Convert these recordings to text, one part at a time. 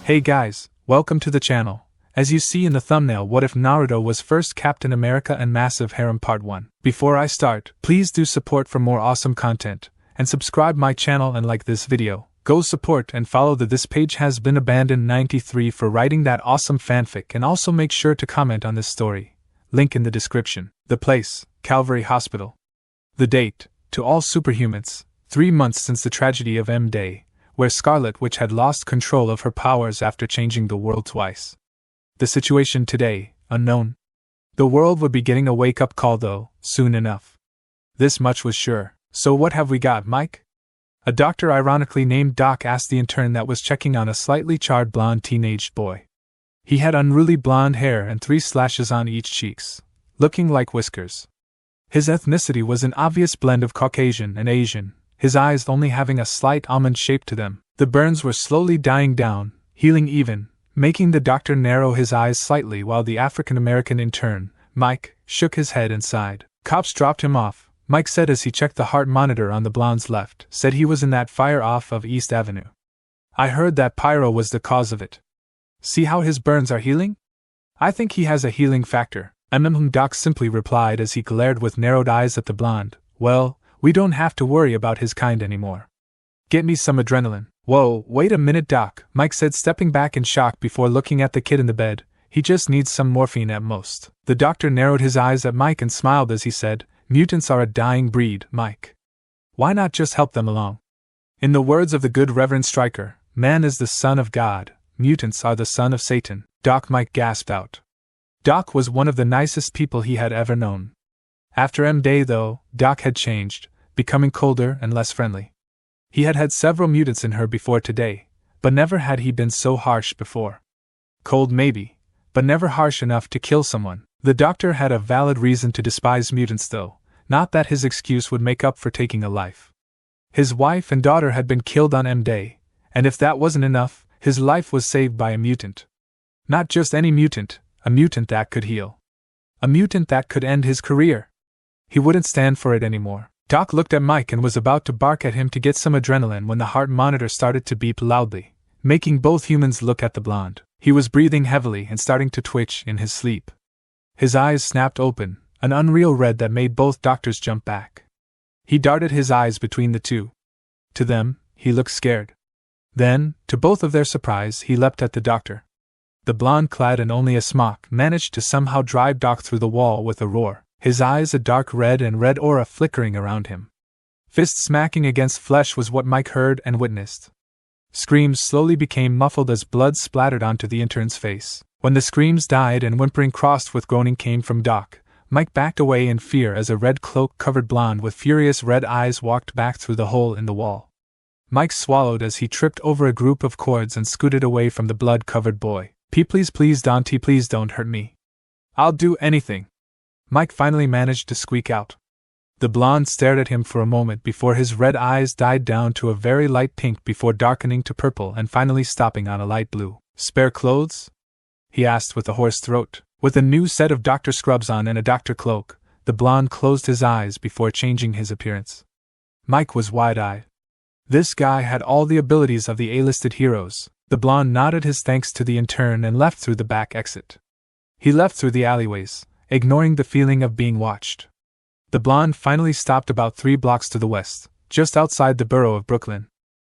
Hey guys, welcome to the channel. As you see in the thumbnail, what if Naruto was first Captain America and Massive Harem Part 1. Before I start, please do support for more awesome content, and subscribe my channel and like this video. Go support and follow the This Page Has Been Abandoned 93 for writing that awesome fanfic, and also make sure to comment on this story. Link in the description. The place, Calvary Hospital. The date, to all superhumans, 3 months since the tragedy of M-Day, where Scarlet Witch had lost control of her powers after changing the world twice. The situation today, unknown. The world would be getting a wake-up call though, soon enough. This much was sure. So what have we got, Mike? A doctor ironically named Doc asked the intern that was checking on a slightly charred blonde teenage boy. He had unruly blonde hair and 3 slashes on each cheeks, looking like whiskers. His ethnicity was an obvious blend of Caucasian and Asian, his eyes only having a slight almond shape to them. The burns were slowly dying down, healing even, making the doctor narrow his eyes slightly while the African-American intern, Mike, shook his head and sighed. Cops dropped him off, Mike said as he checked the heart monitor on the blonde's left, said he was in that fire off of East Avenue. I heard that pyro was the cause of it. See how his burns are healing? I think he has a healing factor, Doc simply replied as he glared with narrowed eyes at the blonde. Well, we don't have to worry about his kind anymore. Get me some adrenaline. Whoa, wait a minute, Doc, Mike said, stepping back in shock before looking at the kid in the bed. He just needs some morphine at most. The doctor narrowed his eyes at Mike and smiled as he said, Mutants are a dying breed, Mike. Why not just help them along? In the words of the good Reverend Stryker, man is the son of God, mutants are the son of Satan, Doc, Mike gasped out. Doc was one of the nicest people he had ever known. After M-Day though, Doc had changed, becoming colder and less friendly. He had had several mutants in her before today, but never had he been so harsh before. Cold maybe, but never harsh enough to kill someone. The doctor had a valid reason to despise mutants though, not that his excuse would make up for taking a life. His wife and daughter had been killed on M-Day, and if that wasn't enough, his life was saved by a mutant. Not just any mutant, a mutant that could heal. A mutant that could end his career. He wouldn't stand for it anymore. Doc looked at Mike and was about to bark at him to get some adrenaline when the heart monitor started to beep loudly, making both humans look at the blonde. He was breathing heavily and starting to twitch in his sleep. His eyes snapped open, an unreal red that made both doctors jump back. He darted his eyes between the two. To them, he looked scared. Then, to both of their surprise, he leapt at the doctor. The blonde, clad in only a smock, managed to somehow drive Doc through the wall with a roar, his eyes a dark red and red aura flickering around him. Fists smacking against flesh was what Mike heard and witnessed. Screams slowly became muffled as blood splattered onto the intern's face. When the screams died and whimpering crossed with groaning came from Doc, Mike backed away in fear as a red cloak-covered blonde with furious red eyes walked back through the hole in the wall. Mike swallowed as he tripped over a group of cords and scooted away from the blood-covered boy. Please Dante, please don't hurt me. I'll do anything. Mike finally managed to squeak out. The blonde stared at him for a moment before his red eyes died down to a very light pink before darkening to purple and finally stopping on a light blue. Spare clothes? He asked with a hoarse throat. With a new set of doctor scrubs on and a doctor cloak, the blonde closed his eyes before changing his appearance. Mike was wide-eyed. This guy had all the abilities of the A-listed heroes. The blonde nodded his thanks to the intern and left through the back exit. He left through the alleyways, ignoring the feeling of being watched. The blonde finally stopped about 3 blocks to the west, just outside the borough of Brooklyn.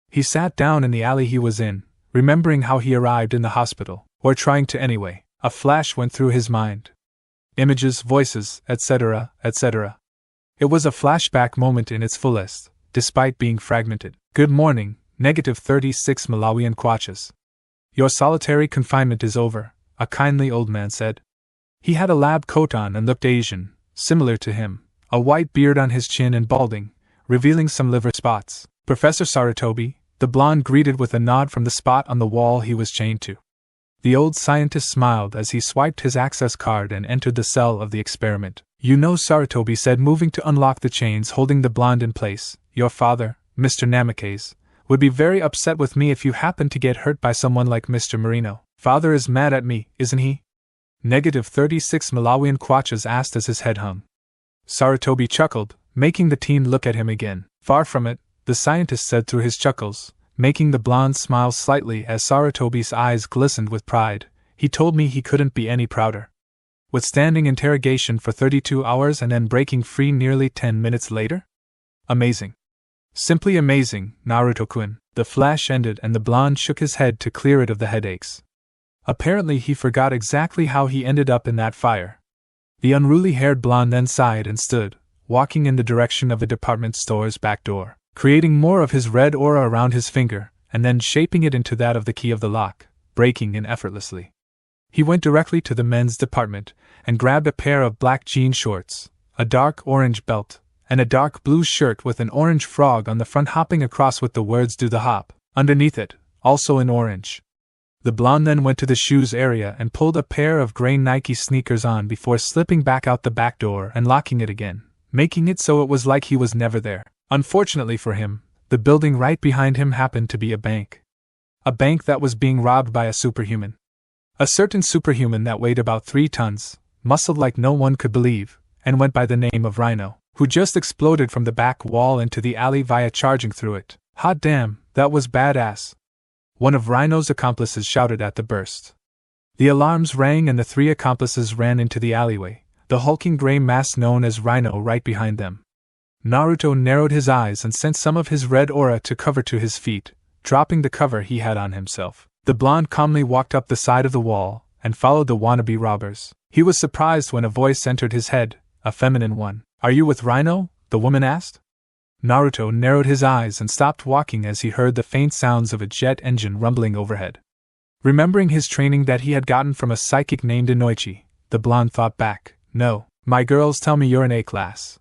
He sat down in the alley he was in, remembering how he arrived in the hospital, or trying to anyway. A flash went through his mind. Images, voices, etc., etc. It was a flashback moment in its fullest, despite being fragmented. Good morning, -36 Malawian kwachas. Your solitary confinement is over, a kindly old man said. He had a lab coat on and looked Asian, similar to him, a white beard on his chin and balding, revealing some liver spots. Professor Saratobi, the blonde greeted with a nod from the spot on the wall he was chained to. The old scientist smiled as he swiped his access card and entered the cell of the experiment. You know, Saratobi said, moving to unlock the chains holding the blonde in place, your father, Mr. Namikaze, would be very upset with me if you happened to get hurt by someone like Mr. Marino. Father is mad at me, isn't he? -36 Malawian kwachas asked as his head hung. Saratobi chuckled, making the teen look at him again. Far from it, the scientist said through his chuckles, making the blonde smile slightly as Sarutobi's eyes glistened with pride. He told me he couldn't be any prouder. Withstanding interrogation for 32 hours and then breaking free nearly 10 minutes later? Amazing. Simply amazing, Naruto-kun. The flash ended and the blonde shook his head to clear it of the headaches. Apparently he forgot exactly how he ended up in that fire. The unruly-haired blonde then sighed and stood, walking in the direction of a department store's back door, creating more of his red aura around his finger, and then shaping it into that of the key of the lock, breaking in effortlessly. He went directly to the men's department, and grabbed a pair of black jean shorts, a dark orange belt, and a dark blue shirt with an orange frog on the front hopping across with the words "Do the hop" underneath it, also in orange. The blonde then went to the shoes area and pulled a pair of gray Nike sneakers on before slipping back out the back door and locking it again, making it so it was like he was never there. Unfortunately for him, the building right behind him happened to be a bank. A bank that was being robbed by a superhuman. A certain superhuman that weighed about 3 tons, muscled like no one could believe, and went by the name of Rhino, who just exploded from the back wall into the alley via charging through it. Hot damn, that was badass. One of Rhino's accomplices shouted at the burst. The alarms rang and the 3 accomplices ran into the alleyway, the hulking gray mass known as Rhino right behind them. Naruto narrowed his eyes and sent some of his red aura to cover to his feet, dropping the cover he had on himself. The blonde calmly walked up the side of the wall and followed the wannabe robbers. He was surprised when a voice entered his head, a feminine one. "Are you with Rhino?" the woman asked. Naruto narrowed his eyes and stopped walking as he heard the faint sounds of a jet engine rumbling overhead. Remembering his training that he had gotten from a psychic named Inoichi, the blonde thought back. "No, my girls tell me you're an A-class.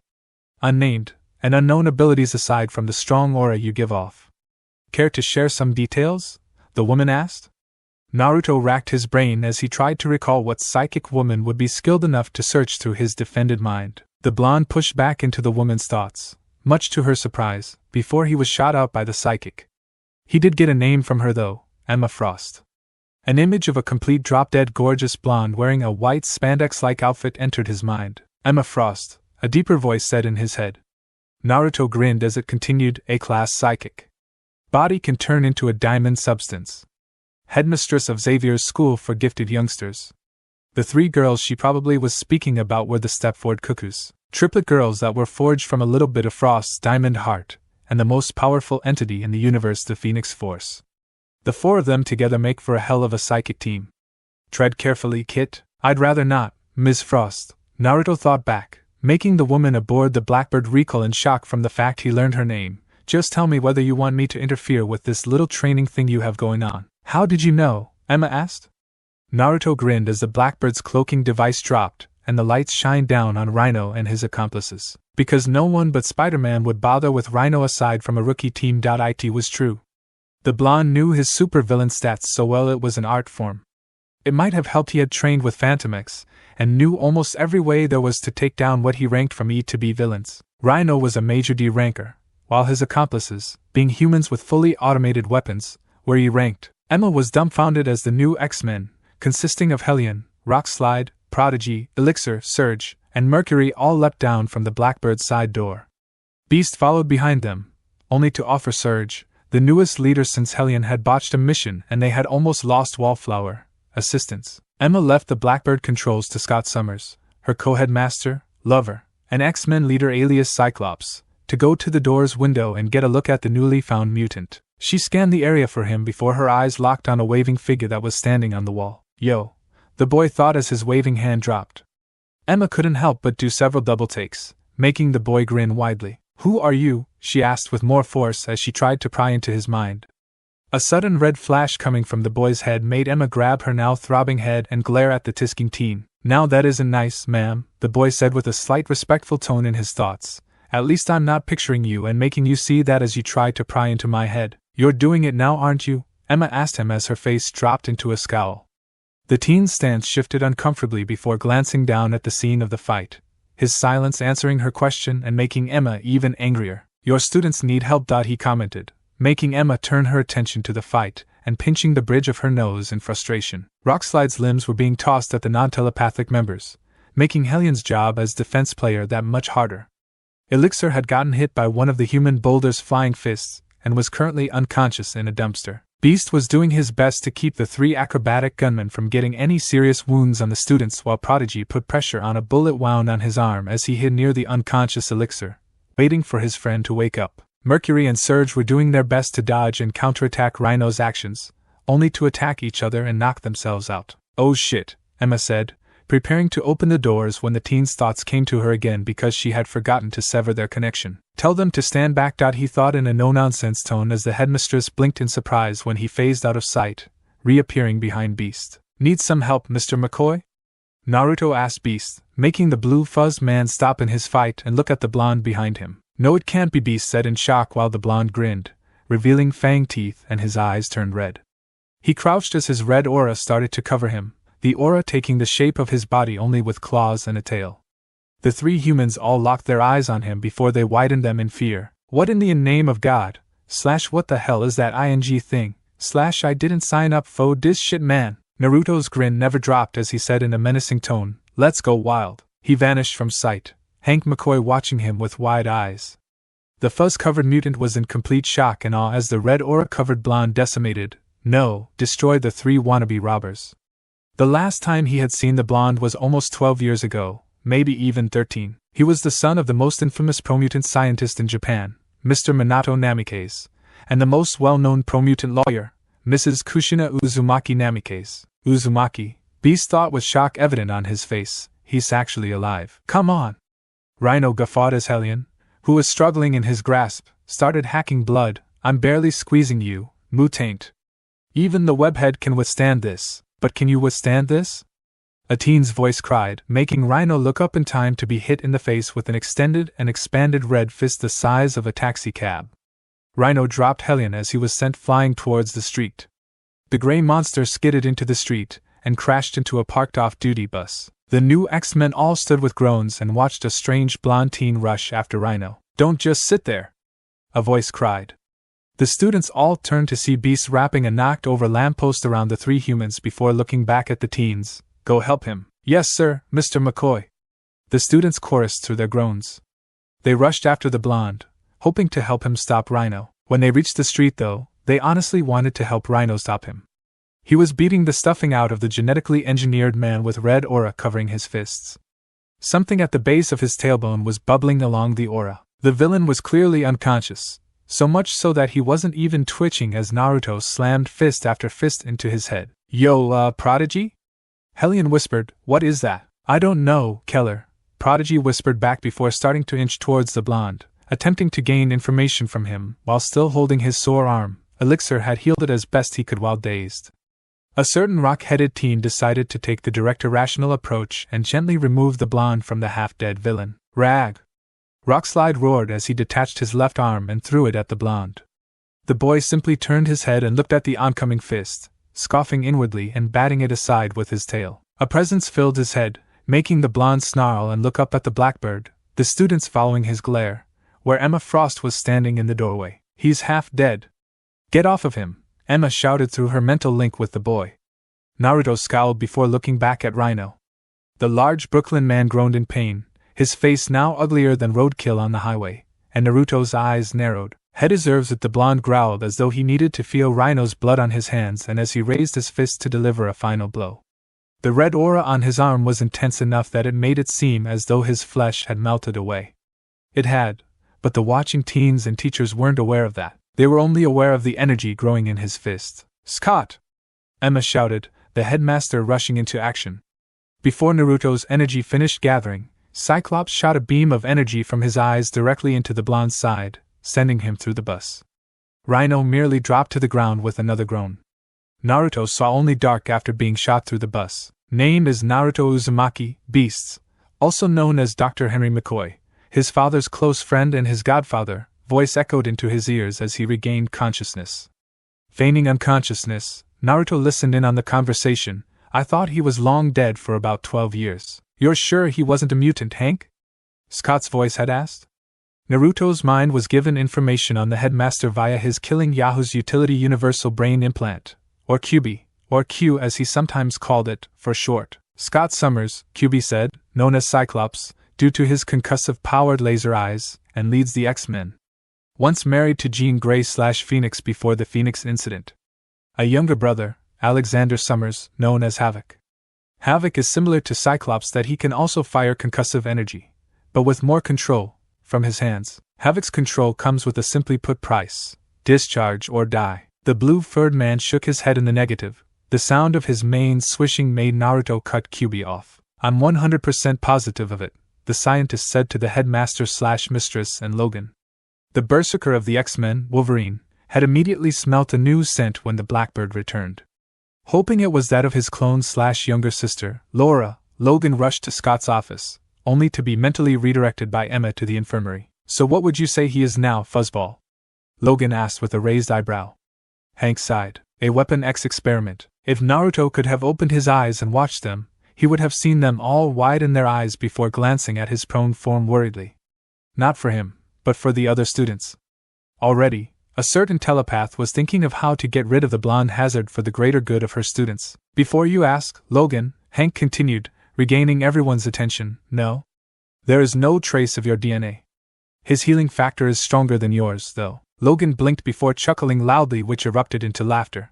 Unnamed, and unknown abilities aside from the strong aura you give off. Care to share some details?" the woman asked. Naruto racked his brain as he tried to recall what psychic woman would be skilled enough to search through his defended mind. The blonde pushed back into the woman's thoughts, much to her surprise, before he was shot out by the psychic. He did get a name from her though, Emma Frost. An image of a complete drop-dead gorgeous blonde wearing a white spandex-like outfit entered his mind. Emma Frost, a deeper voice said in his head. Naruto grinned as it continued, A-class psychic. Body can turn into a diamond substance. Headmistress of Xavier's School for Gifted Youngsters. The 3 girls she probably was speaking about were the Stepford Cuckoos, triplet girls that were forged from a little bit of Frost's diamond heart, and the most powerful entity in the universe, the Phoenix Force. The 4 of them together make for a hell of a psychic team. Tread carefully, Kit. I'd rather not, Ms. Frost, Naruto thought back, making the woman aboard the Blackbird recoil in shock from the fact he learned her name. Just tell me whether you want me to interfere with this little training thing you have going on. How did you know? Emma asked. Naruto grinned as the Blackbird's cloaking device dropped, and the lights shined down on Rhino and his accomplices. Because no one but Spider-Man would bother with Rhino aside from a rookie team. It was true. The blonde knew his supervillain stats so well it was an art form. It might have helped he had trained with Phantom X, and knew almost every way there was to take down what he ranked from E to B villains. Rhino was a major D ranker, while his accomplices, being humans with fully automated weapons, were E ranked. Emma was dumbfounded as the new X-Men, consisting of Hellion, Rockslide, Prodigy, Elixir, Surge, and Mercury all leapt down from the Blackbird's side door. Beast followed behind them, only to offer Surge, the newest leader since Hellion had botched a mission and they had almost lost Wallflower, assistance. Emma left the Blackbird controls to Scott Summers, her co-headmaster, lover, and X-Men leader alias Cyclops, to go to the door's window and get a look at the newly found mutant. She scanned the area for him before her eyes locked on a waving figure that was standing on the wall. Yo, the boy thought as his waving hand dropped. Emma couldn't help but do several double takes, making the boy grin widely. Who are you? She asked with more force as she tried to pry into his mind. A sudden red flash coming from the boy's head made Emma grab her now throbbing head and glare at the tisking teen. Now that isn't nice, ma'am, the boy said with a slight respectful tone in his thoughts. At least I'm not picturing you and making you see that as you try to pry into my head. You're doing it now, aren't you? Emma asked him as her face dropped into a scowl. The teen's stance shifted uncomfortably before glancing down at the scene of the fight, his silence answering her question and making Emma even angrier. Your students need help. He commented, making Emma turn her attention to the fight and pinching the bridge of her nose in frustration. Rockslide's limbs were being tossed at the non-telepathic members, making Hellion's job as defense player that much harder. Elixir had gotten hit by one of the human boulder's flying fists, and was currently unconscious in a dumpster. Beast was doing his best to keep the three acrobatic gunmen from getting any serious wounds on the students while Prodigy put pressure on a bullet wound on his arm as he hid near the unconscious Elixir, waiting for his friend to wake up. Mercury and Surge were doing their best to dodge and counterattack Rhino's actions, only to attack each other and knock themselves out. "Oh shit," Emma said, preparing to open the doors when the teen's thoughts came to her again because she had forgotten to sever their connection. "Tell them to stand back," he thought in a no-nonsense tone as the headmistress blinked in surprise when he phased out of sight, reappearing behind Beast. "Need some help, Mr. McCoy?" Naruto asked Beast, making the blue-fuzzed man stop in his fight and look at the blonde behind him. "No, it can't be," Beast said in shock while the blonde grinned, revealing fang teeth, and his eyes turned red. He crouched as his red aura started to cover him, the aura taking the shape of his body only with claws and a tail. The three humans all locked their eyes on him before they widened them in fear. "What in the name of God? / what the hell is that ing thing? / I didn't sign up for this shit, man." Naruto's grin never dropped as he said in a menacing tone, "Let's go wild." He vanished from sight, Hank McCoy watching him with wide eyes. The fuzz-covered mutant was in complete shock and awe as the red aura-covered blonde destroyed the three wannabe robbers. The last time he had seen the blonde was almost 12 years ago, maybe even 13. He was the son of the most infamous promutant scientist in Japan, Mr. Minato Namikaze, and the most well-known promutant lawyer, Mrs. Kushina Uzumaki Namikaze. Uzumaki, Beast thought with shock evident on his face, he's actually alive. "Come on!" Rhino guffawed as Hellion, who was struggling in his grasp, started hacking blood. "I'm barely squeezing you, mutant. Even the webhead can withstand this. But can you withstand this?" A teen's voice cried, making Rhino look up in time to be hit in the face with an extended and expanded red fist the size of a taxi cab. Rhino dropped Hellion as he was sent flying towards the street. The gray monster skidded into the street and crashed into a parked off-duty bus. The new X-Men all stood with groans and watched a strange blonde teen rush after Rhino. "Don't just sit there!" a voice cried. The students all turned to see Beast wrapping a knocked-over lamppost around the three humans before looking back at the teens. "Go help him." "Yes, sir, Mr. McCoy." The students chorused through their groans. They rushed after the blonde, hoping to help him stop Rhino. When they reached the street, though, they honestly wanted to help Rhino stop him. He was beating the stuffing out of the genetically engineered man with red aura covering his fists. Something at the base of his tailbone was bubbling along the aura. The villain was clearly unconscious, so much so that he wasn't even twitching as Naruto slammed fist after fist into his head. "Yo, Prodigy?" Hellion whispered. "What is that?" "I don't know, Keller," Prodigy whispered back before starting to inch towards the blonde, attempting to gain information from him while still holding his sore arm. Elixir had healed it as best he could while dazed. A certain rock-headed teen decided to take the direct irrational approach and gently remove the blonde from the half-dead villain. "Rag!" Rockslide roared as he detached his left arm and threw it at the blonde. The boy simply turned his head and looked at the oncoming fist, scoffing inwardly and batting it aside with his tail. A presence filled his head, making the blonde snarl and look up at the blackbird, the students following his glare, where Emma Frost was standing in the doorway. "He's half dead." "Get off of him," Emma shouted through her mental link with the boy. Naruto scowled before looking back at Rhino. The large Brooklyn man groaned in pain, his face now uglier than roadkill on the highway, and Naruto's eyes narrowed. "Head deserves it," the blonde growled as though he needed to feel Rhino's blood on his hands and as he raised his fist to deliver a final blow. The red aura on his arm was intense enough that it made it seem as though his flesh had melted away. It had, but the watching teens and teachers weren't aware of that. They were only aware of the energy growing in his fist. "Scott!" Emma shouted, the headmaster rushing into action. Before Naruto's energy finished gathering, Cyclops shot a beam of energy from his eyes directly into the blonde's side, sending him through the bus. Rhino merely dropped to the ground with another groan. Naruto saw only dark after being shot through the bus. Name is Naruto Uzumaki, Beasts, also known as Dr. Henry McCoy, his father's close friend and his godfather, voice echoed into his ears as he regained consciousness. Feigning unconsciousness, Naruto listened in on the conversation. "I thought he was long dead for about 12 years. You're sure he wasn't a mutant, Hank?" Scott's voice had asked. Naruto's mind was given information on the headmaster via his Killing Yahoo's Utility Universal Brain Implant, or QB, or Q as he sometimes called it, for short. Scott Summers, QB said, known as Cyclops, due to his concussive-powered laser eyes, and leads the X-Men. once married to Jean Grey/Phoenix before the Phoenix incident. A younger brother, Alexander Summers, known as Havoc. Havoc is similar to Cyclops that he can also fire concussive energy, but with more control, from his hands. Havoc's control comes with a simply put price: discharge or die. The blue-furred man shook his head in the negative. The sound of his mane swishing made Naruto cut QB off. I'm 100% positive of it, the scientist said to the headmaster/mistress and Logan. The berserker of the X-Men, Wolverine, had immediately smelt a new scent when the Blackbird returned. Hoping it was that of his clone/younger sister, Laura, Logan rushed to Scott's office, only to be mentally redirected by Emma to the infirmary. So what would you say he is now, Fuzzball? Logan asked with a raised eyebrow. Hank sighed. A Weapon X experiment. If Naruto could have opened his eyes and watched them, he would have seen them all widen their eyes before glancing at his prone form worriedly. Not for him, but for the other students. Already, a certain telepath was thinking of how to get rid of the blonde hazard for the greater good of her students. Before you ask, Logan, Hank continued, regaining everyone's attention, no? There is no trace of your DNA. His healing factor is stronger than yours, though. Logan blinked before chuckling loudly, which erupted into laughter.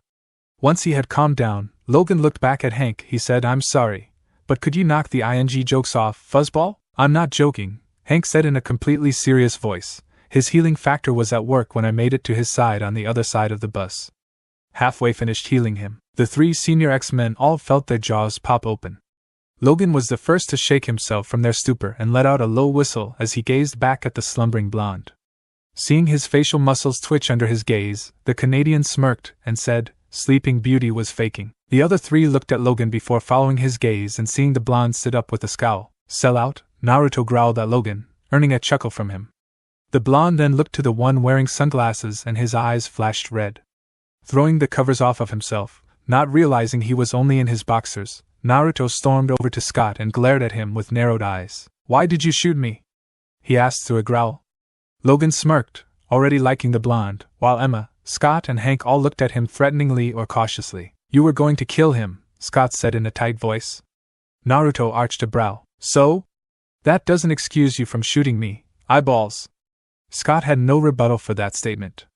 Once he had calmed down, Logan looked back at Hank. He said, I'm sorry, but could you knock the ing jokes off, Fuzzball? I'm not joking, Hank said in a completely serious voice. His healing factor was at work when I made it to his side on the other side of the bus. Halfway finished healing him, the 3 senior X-Men all felt their jaws pop open. Logan was the first to shake himself from their stupor and let out a low whistle as he gazed back at the slumbering blonde. Seeing his facial muscles twitch under his gaze, the Canadian smirked and said, Sleeping Beauty was faking. The other 3 looked at Logan before following his gaze and seeing the blonde sit up with a scowl. Sell out, Naruto growled at Logan, earning a chuckle from him. The blonde then looked to the one wearing sunglasses and his eyes flashed red. Throwing the covers off of himself, not realizing he was only in his boxers, Naruto stormed over to Scott and glared at him with narrowed eyes. Why did you shoot me? He asked through a growl. Logan smirked, already liking the blonde, while Emma, Scott and Hank all looked at him threateningly or cautiously. You were going to kill him, Scott said in a tight voice. Naruto arched a brow. So? That doesn't excuse you from shooting me, eyeballs. Scott had no rebuttal for that statement.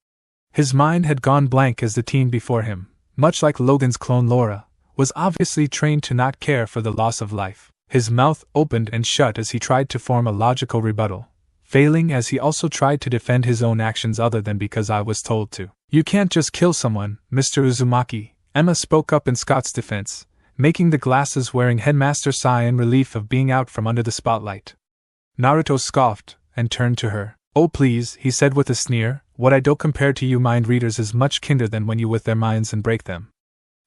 His mind had gone blank as the teen before him, much like Logan's clone Laura, was obviously trained to not care for the loss of life. His mouth opened and shut as he tried to form a logical rebuttal, failing as he also tried to defend his own actions other than because I was told to. You can't just kill someone, Mr. Uzumaki, Emma spoke up in Scott's defense, making the glasses-wearing headmaster sigh in relief of being out from under the spotlight. Naruto scoffed and turned to her. Oh please, he said with a sneer, what I do compared to you mind readers is much kinder than when you with their minds and break them.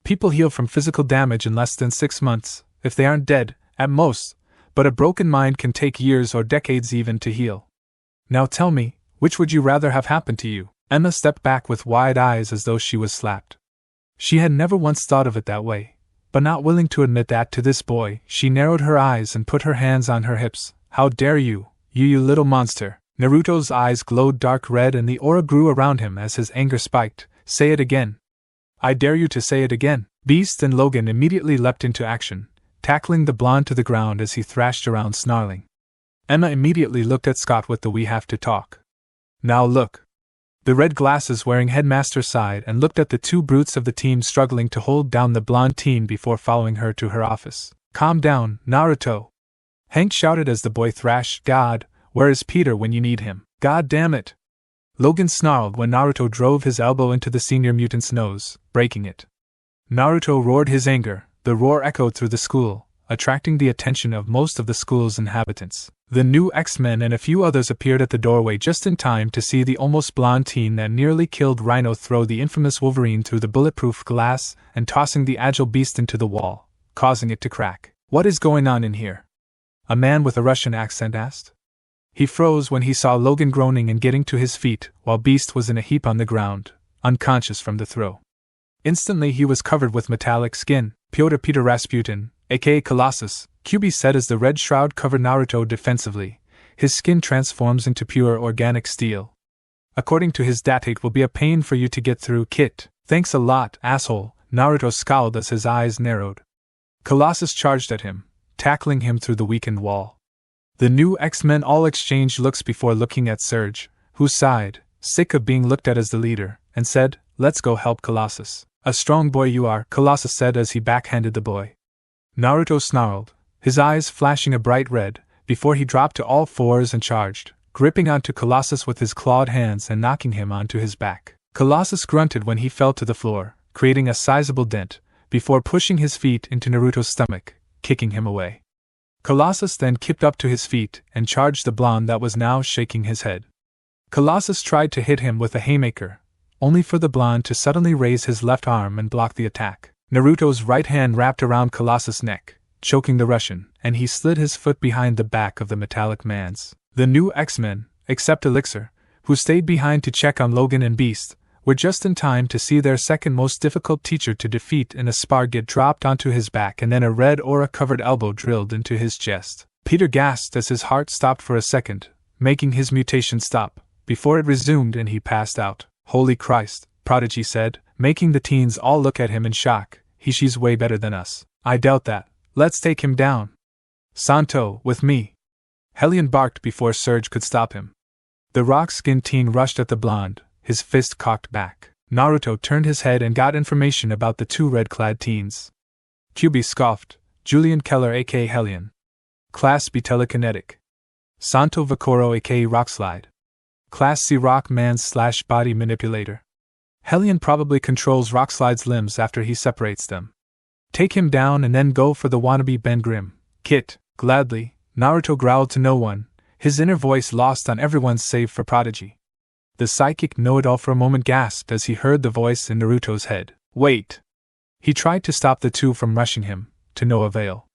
People heal from physical damage in less than 6 months, if they aren't dead, at most, but a broken mind can take years or decades even to heal. Now tell me, which would you rather have happen to you? Emma stepped back with wide eyes as though she was slapped. She had never once thought of it that way, but not willing to admit that to this boy, she narrowed her eyes and put her hands on her hips. How dare you, you little monster! Naruto's eyes glowed dark red and the aura grew around him as his anger spiked. Say it again. I dare you to say it again. Beast and Logan immediately leapt into action, tackling the blonde to the ground as he thrashed around snarling. Emma immediately looked at Scott with the we have to talk. Now look. The red glasses-wearing headmaster sighed and looked at the 2 brutes of the team struggling to hold down the blonde teen before following her to her office. Calm down, Naruto. Hank shouted as the boy thrashed. God, where is Peter when you need him? God damn it! Logan snarled when Naruto drove his elbow into the senior mutant's nose, breaking it. Naruto roared his anger. The roar echoed through the school, attracting the attention of most of the school's inhabitants. The new X-Men and a few others appeared at the doorway just in time to see the almost blonde teen that nearly killed Rhino throw the infamous Wolverine through the bulletproof glass and tossing the agile beast into the wall, causing it to crack. What is going on in here? A man with a Russian accent asked. He froze when he saw Logan groaning and getting to his feet, while Beast was in a heap on the ground, unconscious from the throw. Instantly he was covered with metallic skin. Pyotr Peter Rasputin, aka Colossus, QB said as the red shroud covered Naruto defensively. His skin transforms into pure organic steel. According to his data, it will be a pain for you to get through, Kit. Thanks a lot, asshole, Naruto scowled as his eyes narrowed. Colossus charged at him, tackling him through the weakened wall. The new X-Men all exchanged looks before looking at Surge, who sighed, sick of being looked at as the leader, and said, "Let's go help Colossus." "A strong boy you are," Colossus said as he backhanded the boy. Naruto snarled, his eyes flashing a bright red, before he dropped to all fours and charged, gripping onto Colossus with his clawed hands and knocking him onto his back. Colossus grunted when he fell to the floor, creating a sizable dent, before pushing his feet into Naruto's stomach, kicking him away. Colossus then kicked up to his feet and charged the blonde that was now shaking his head. Colossus tried to hit him with a haymaker, only for the blonde to suddenly raise his left arm and block the attack. Naruto's right hand wrapped around Colossus' neck, choking the Russian, and he slid his foot behind the back of the metallic man's. The new X-Men, except Elixir, who stayed behind to check on Logan and Beast, were just in time to see their second most difficult teacher to defeat in a spar get dropped onto his back and then a red aura-covered elbow drilled into his chest. Peter gasped as his heart stopped for a second, making his mutation stop, before it resumed and he passed out. "Holy Christ," Prodigy said, making the teens all look at him in shock. "She's way better than us." "I doubt that. Let's take him down." "Santo, with me!" Hellion barked before Surge could stop him. The rock-skinned teen rushed at the blonde, his fist cocked back. Naruto turned his head and got information about the two red-clad teens. QB scoffed, Julian Keller aka Hellion. Class B telekinetic. Santo Vakoro aka Rockslide. Class C Rockman/body manipulator. Hellion probably controls Rockslide's limbs after he separates them. Take him down and then go for the wannabe Ben Grimm. Kit, gladly, Naruto growled to no one, his inner voice lost on everyone save for Prodigy. The psychic know-it-all for a moment gasped as he heard the voice in Naruto's head. "Wait!" He tried to stop the two from rushing him, to no avail.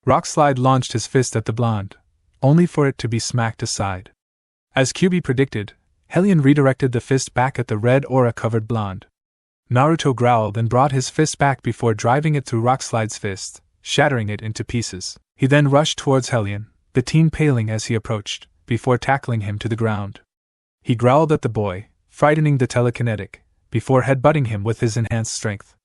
Rockslide launched his fist at the blonde, only for it to be smacked aside. As QB predicted, Hellion redirected the fist back at the red aura-covered blonde. Naruto growled and brought his fist back before driving it through Rockslide's fist, shattering it into pieces. He then rushed towards Hellion, the teen paling as he approached, before tackling him to the ground. He growled at the boy, frightening the telekinetic, before headbutting him with his enhanced strength.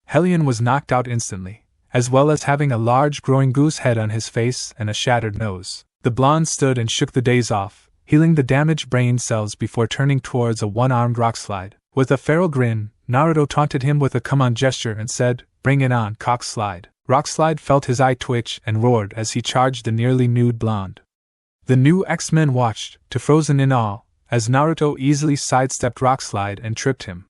Hellion was knocked out instantly, as well as having a large growing goose head on his face and a shattered nose. The blonde stood and shook the daze off, healing the damaged brain cells before turning towards a one-armed Rockslide. With a feral grin, Naruto taunted him with a come-on gesture and said, "Bring it on, Cockslide." Rockslide felt his eye twitch and roared as he charged the nearly nude blonde. The new X-Men watched, to frozen in awe, as Naruto easily sidestepped Rockslide and tripped him.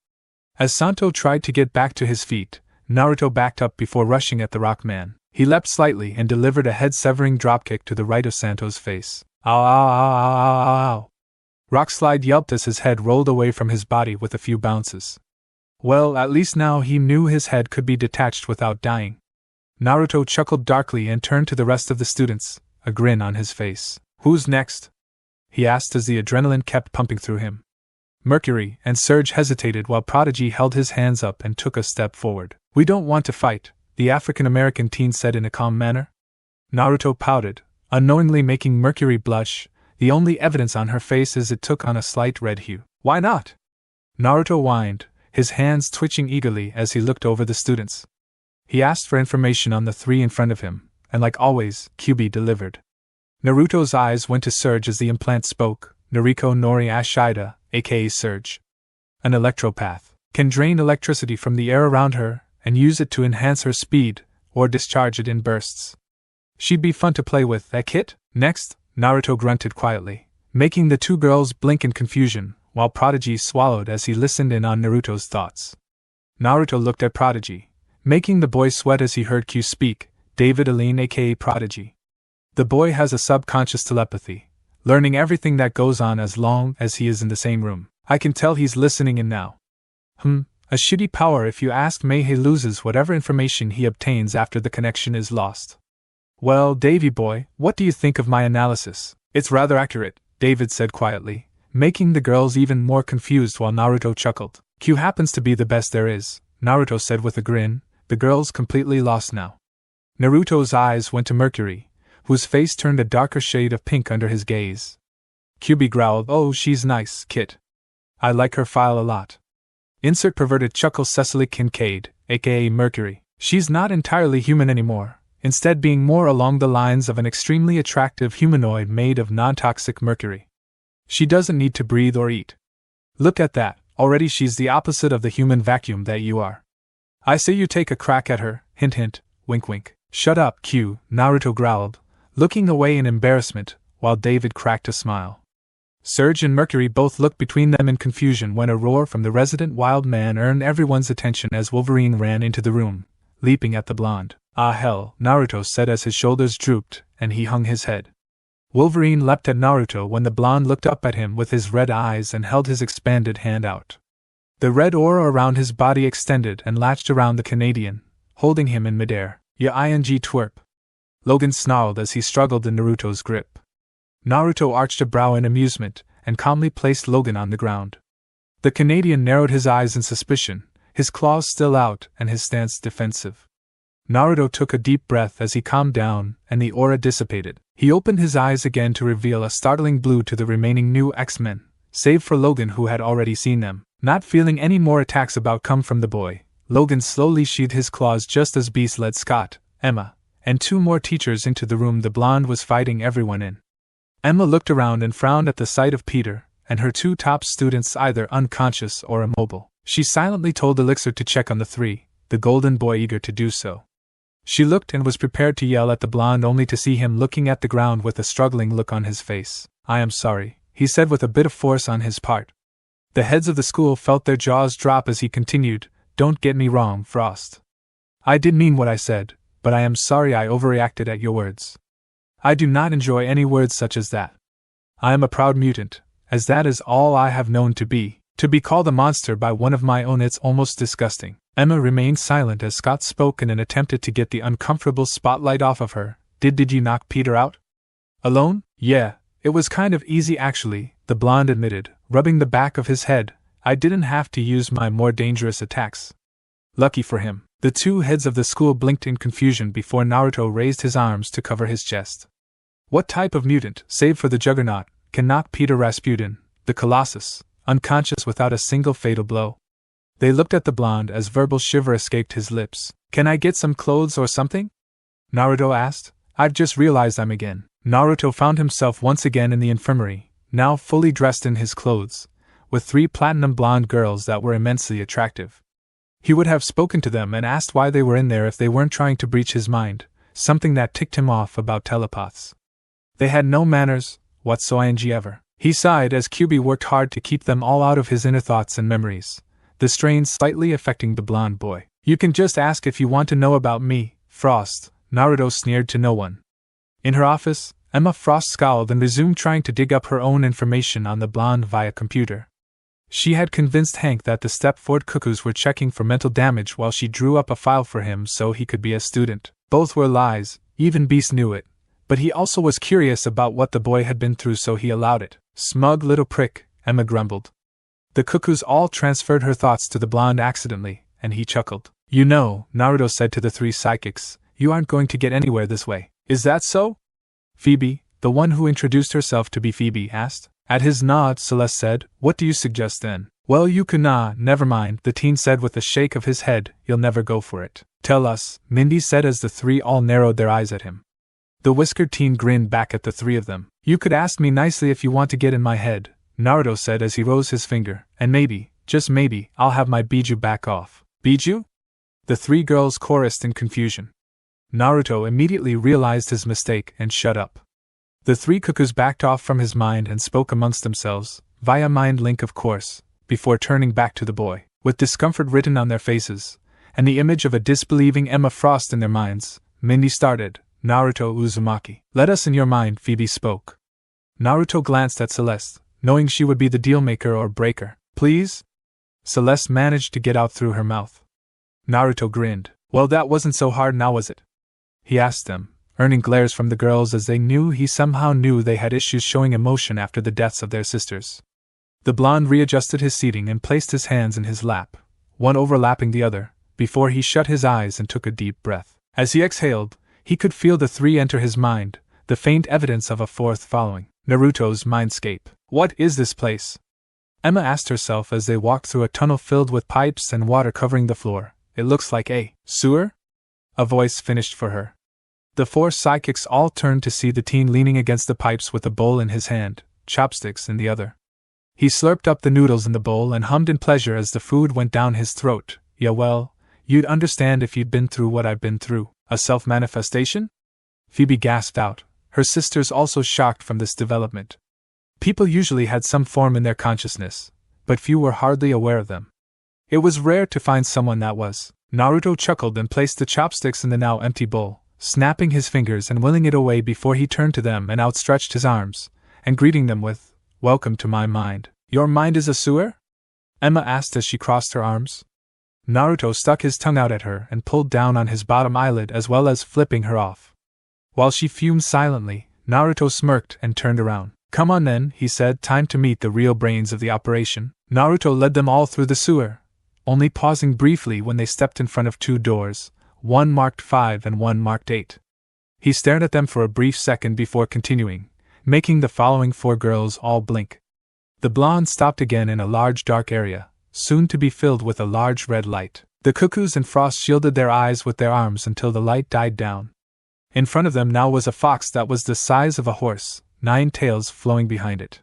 As Santo tried to get back to his feet, Naruto backed up before rushing at the Rockman. He leapt slightly and delivered a head-severing dropkick to the right of Santo's face. "Ow, ow, ow, ow, ow, ow, ow." Rockslide yelped as his head rolled away from his body with a few bounces. Well, at least now he knew his head could be detached without dying. Naruto chuckled darkly and turned to the rest of the students, a grin on his face. "Who's next?" he asked as the adrenaline kept pumping through him. Mercury and Surge hesitated while Prodigy held his hands up and took a step forward. "We don't want to fight," the African-American teen said in a calm manner. Naruto pouted, unknowingly making Mercury blush. The only evidence on her face is it took on a slight red hue. "Why not?" Naruto whined, his hands twitching eagerly as he looked over the students. He asked for information on the three in front of him, and like always, QB delivered. Naruto's eyes went to Surge as the implant spoke. Noriko Nori Ashida, aka Surge. An electropath. Can drain electricity from the air around her, and use it to enhance her speed, or discharge it in bursts. She'd be fun to play with, that kit? Next, Naruto grunted quietly, making the two girls blink in confusion, while Prodigy swallowed as he listened in on Naruto's thoughts. Naruto looked at Prodigy, making the boy sweat as he heard Q speak, David Aline aka Prodigy. The boy has a subconscious telepathy, learning everything that goes on as long as he is in the same room. I can tell he's listening in now. A shitty power if you ask me. He loses whatever information he obtains after the connection is lost. Well, Davy boy, what do you think of my analysis? It's rather accurate, David said quietly, making the girls even more confused while Naruto chuckled. Q happens to be the best there is, Naruto said with a grin, the girls completely lost now. Naruto's eyes went to Mercury, whose face turned a darker shade of pink under his gaze. QB growled, "Oh, she's nice, Kit. I like her file a lot." Insert perverted chuckle Cecily Kincaid, aka Mercury. She's not entirely human anymore, instead being more along the lines of an extremely attractive humanoid made of non-toxic mercury. She doesn't need to breathe or eat. Look at that, already she's the opposite of the human vacuum that you are. I say you take a crack at her, hint hint, wink wink. Shut up, Q, Naruto growled, looking away in embarrassment, while David cracked a smile. Surge and Mercury both looked between them in confusion when a roar from the resident wild man earned everyone's attention as Wolverine ran into the room, leaping at the blonde. Ah hell, Naruto said as his shoulders drooped, and he hung his head. Wolverine leapt at Naruto when the blonde looked up at him with his red eyes and held his expanded hand out. The red aura around his body extended and latched around the Canadian, holding him in midair. Ya ing twerp. Logan snarled as he struggled in Naruto's grip. Naruto arched a brow in amusement, and calmly placed Logan on the ground. The Canadian narrowed his eyes in suspicion, his claws still out and his stance defensive. Naruto took a deep breath as he calmed down, and the aura dissipated. He opened his eyes again to reveal a startling blue to the remaining new X-Men, save for Logan who had already seen them. Not feeling any more attacks about come from the boy, Logan slowly sheathed his claws just as Beast led Scott, Emma, and 2 more teachers into the room the blonde was fighting everyone in. Emma looked around and frowned at the sight of Peter, and her 2 top students either unconscious or immobile. She silently told Elixir to check on the 3, the golden boy eager to do so. She looked and was prepared to yell at the blonde only to see him looking at the ground with a struggling look on his face. I am sorry, he said with a bit of force on his part. The heads of the school felt their jaws drop as he continued, Don't get me wrong, Frost. I did mean what I said, but I am sorry I overreacted at your words. I do not enjoy any words such as that. I am a proud mutant, as that is all I have known to be. To be called a monster by one of my own, it's almost disgusting. Emma remained silent as Scott spoke in an attempt to get the uncomfortable spotlight off of her. Did you knock Peter out? Alone? Yeah, it was kind of easy actually, the blonde admitted, rubbing the back of his head. I didn't have to use my more dangerous attacks. Lucky for him. The 2 heads of the school blinked in confusion before Naruto raised his arms to cover his chest. What type of mutant, save for the Juggernaut, can knock Peter Rasputin, the Colossus, unconscious without a single fatal blow? They looked at the blonde as verbal shiver escaped his lips. Can I get some clothes or something? Naruto asked. I've just realized I'm again. Naruto found himself once again in the infirmary, now fully dressed in his clothes, with 3 platinum blonde girls that were immensely attractive. He would have spoken to them and asked why they were in there if they weren't trying to breach his mind, something that ticked him off about telepaths. They had no manners, whatsoever. He sighed as QB worked hard to keep them all out of his inner thoughts and memories, the strain slightly affecting the blonde boy. You can just ask if you want to know about me, Frost, Naruto sneered to no one. In her office, Emma Frost scowled and resumed trying to dig up her own information on the blonde via computer. She had convinced Hank that the Stepford Cuckoos were checking for mental damage while she drew up a file for him so he could be a student. Both were lies, even Beast knew it, but he also was curious about what the boy had been through so he allowed it. Smug little prick, Emma grumbled. The Cuckoos all transferred her thoughts to the blonde accidentally, and he chuckled. You know, Naruto said to the 3 psychics, you aren't going to get anywhere this way. Is that so? Phoebe, the one who introduced herself to be Phoebe, asked. At his nod, Celeste said, What do you suggest then? Well, you could never mind, the teen said with a shake of his head, you'll never go for it. Tell us, Mindy said as the 3 all narrowed their eyes at him. The whiskered teen grinned back at the 3 of them. You could ask me nicely if you want to get in my head, Naruto said as he rose his finger, and maybe, just maybe, I'll have my Biju back off. Biju? The 3 girls chorused in confusion. Naruto immediately realized his mistake and shut up. The 3 Cuckoos backed off from his mind and spoke amongst themselves, via mind link of course, before turning back to the boy, with discomfort written on their faces, and the image of a disbelieving Emma Frost in their minds. Mindy started, Naruto Uzumaki. Let us in your mind, Phoebe spoke. Naruto glanced at Celeste, knowing she would be the deal-maker or breaker. Please? Celeste managed to get out through her mouth. Naruto grinned. Well, that wasn't so hard now, was it? He asked them, earning glares from the girls as they knew he somehow knew they had issues showing emotion after the deaths of their sisters. The blonde readjusted his seating and placed his hands in his lap, one overlapping the other, before he shut his eyes and took a deep breath. As he exhaled, he could feel the 3 enter his mind, the faint evidence of a 4th following. Naruto's mindscape. What is this place? Emma asked herself as they walked through a tunnel filled with pipes and water covering the floor. It looks like a sewer? A voice finished for her. The 4 psychics all turned to see the teen leaning against the pipes with a bowl in his hand, chopsticks in the other. He slurped up the noodles in the bowl and hummed in pleasure as the food went down his throat. Yeah, well, you'd understand if you'd been through what I've been through. A self-manifestation? Phoebe gasped out, her sisters also shocked from this development. People usually had some form in their consciousness, but few were hardly aware of them. It was rare to find someone that was. Naruto chuckled and placed the chopsticks in the now empty bowl, snapping his fingers and willing it away before he turned to them and outstretched his arms, and greeting them with, "Welcome to my mind." "Your mind is a sewer?" Emma asked as she crossed her arms. Naruto stuck his tongue out at her and pulled down on his bottom eyelid as well as flipping her off. While she fumed silently, Naruto smirked and turned around. "Come on then," he said, "time to meet the real brains of the operation." Naruto led them all through the sewer, only pausing briefly when they stepped in front of two doors, one marked 5 and one marked 8. He stared at them for a brief second before continuing, making the following 4 girls all blink. The blonde stopped again in a large dark area, soon to be filled with a large red light. The cuckoos and Frost shielded their eyes with their arms until the light died down. In front of them now was a fox that was the size of a horse, 9 tails flowing behind it.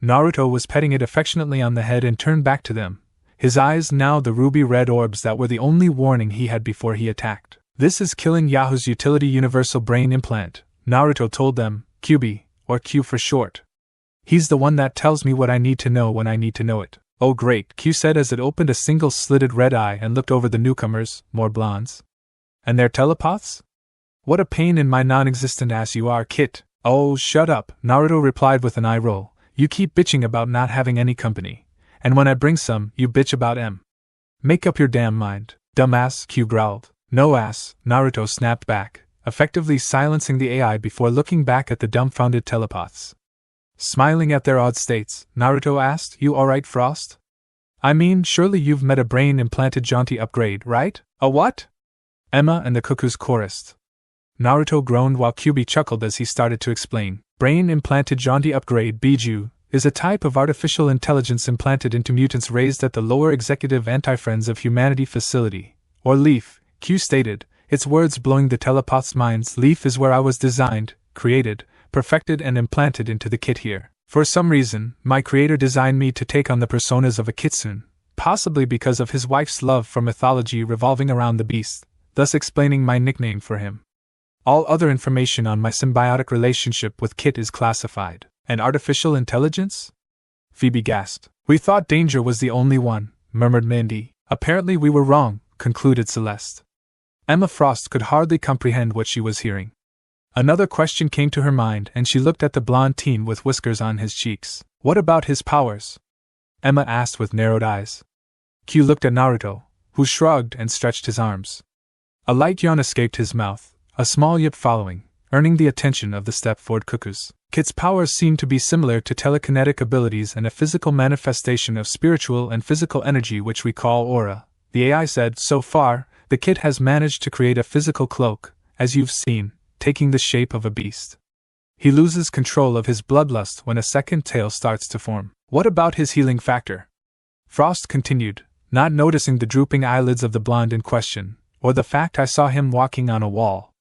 Naruto was petting it affectionately on the head and turned back to them, his eyes now the ruby-red orbs that were the only warning he had before he attacked. "This is Killing Yahoo's Utility Universal Brain Implant," Naruto told them, "QB, or Q for short. He's the one that tells me what I need to know when I need to know it." "Oh great," Q said as it opened a single slitted red eye and looked over the newcomers, more blondes. "And they're telepaths? What a pain in my non-existent ass you are, Kit." "Oh, shut up," Naruto replied with an eye roll. "You keep bitching about not having any company. And when I bring some, you bitch about M. Make up your damn mind." "Dumbass," Q growled. "No ass," Naruto snapped back, effectively silencing the AI before looking back at the dumbfounded telepaths. Smiling at their odd states, Naruto asked, "You alright, Frost? I mean, surely you've met a brain-implanted jaunty upgrade, right?" "A what?" Emma and the cuckoos chorused. Naruto groaned while QB chuckled as he started to explain. Brain-implanted jaunty upgrade Biju is a type of artificial intelligence implanted into mutants raised at the Lower Executive Anti-Friends of Humanity facility, or LEAF, Q stated, its words blowing the telepath's minds. "LEAF is where I was designed, created, perfected and implanted into the kit here. For some reason, my creator designed me to take on the personas of a kitsune, possibly because of his wife's love for mythology revolving around the beast, thus explaining my nickname for him. All other information on my symbiotic relationship with Kit is classified." "An artificial intelligence?" Phoebe gasped. "We thought Danger was the only one," murmured Mindy. "Apparently we were wrong," concluded Celeste. Emma Frost could hardly comprehend what she was hearing. Another question came to her mind and she looked at the blonde teen with whiskers on his cheeks. "What about his powers?" Emma asked with narrowed eyes. Q looked at Naruto, who shrugged and stretched his arms. A light yawn escaped his mouth, a small yip following, earning the attention of the Stepford cuckoos. Kit's powers seemed to be similar to telekinetic abilities and a physical manifestation of spiritual and physical energy which we call aura, the AI said. "So far, the Kit has managed to create a physical cloak, as you've seen, taking the shape of a beast. He loses control of his bloodlust when a second tail starts to form." "What about his healing factor?" Frost continued, not noticing the drooping eyelids of the blonde in question, or the fact I saw him walking on a wall.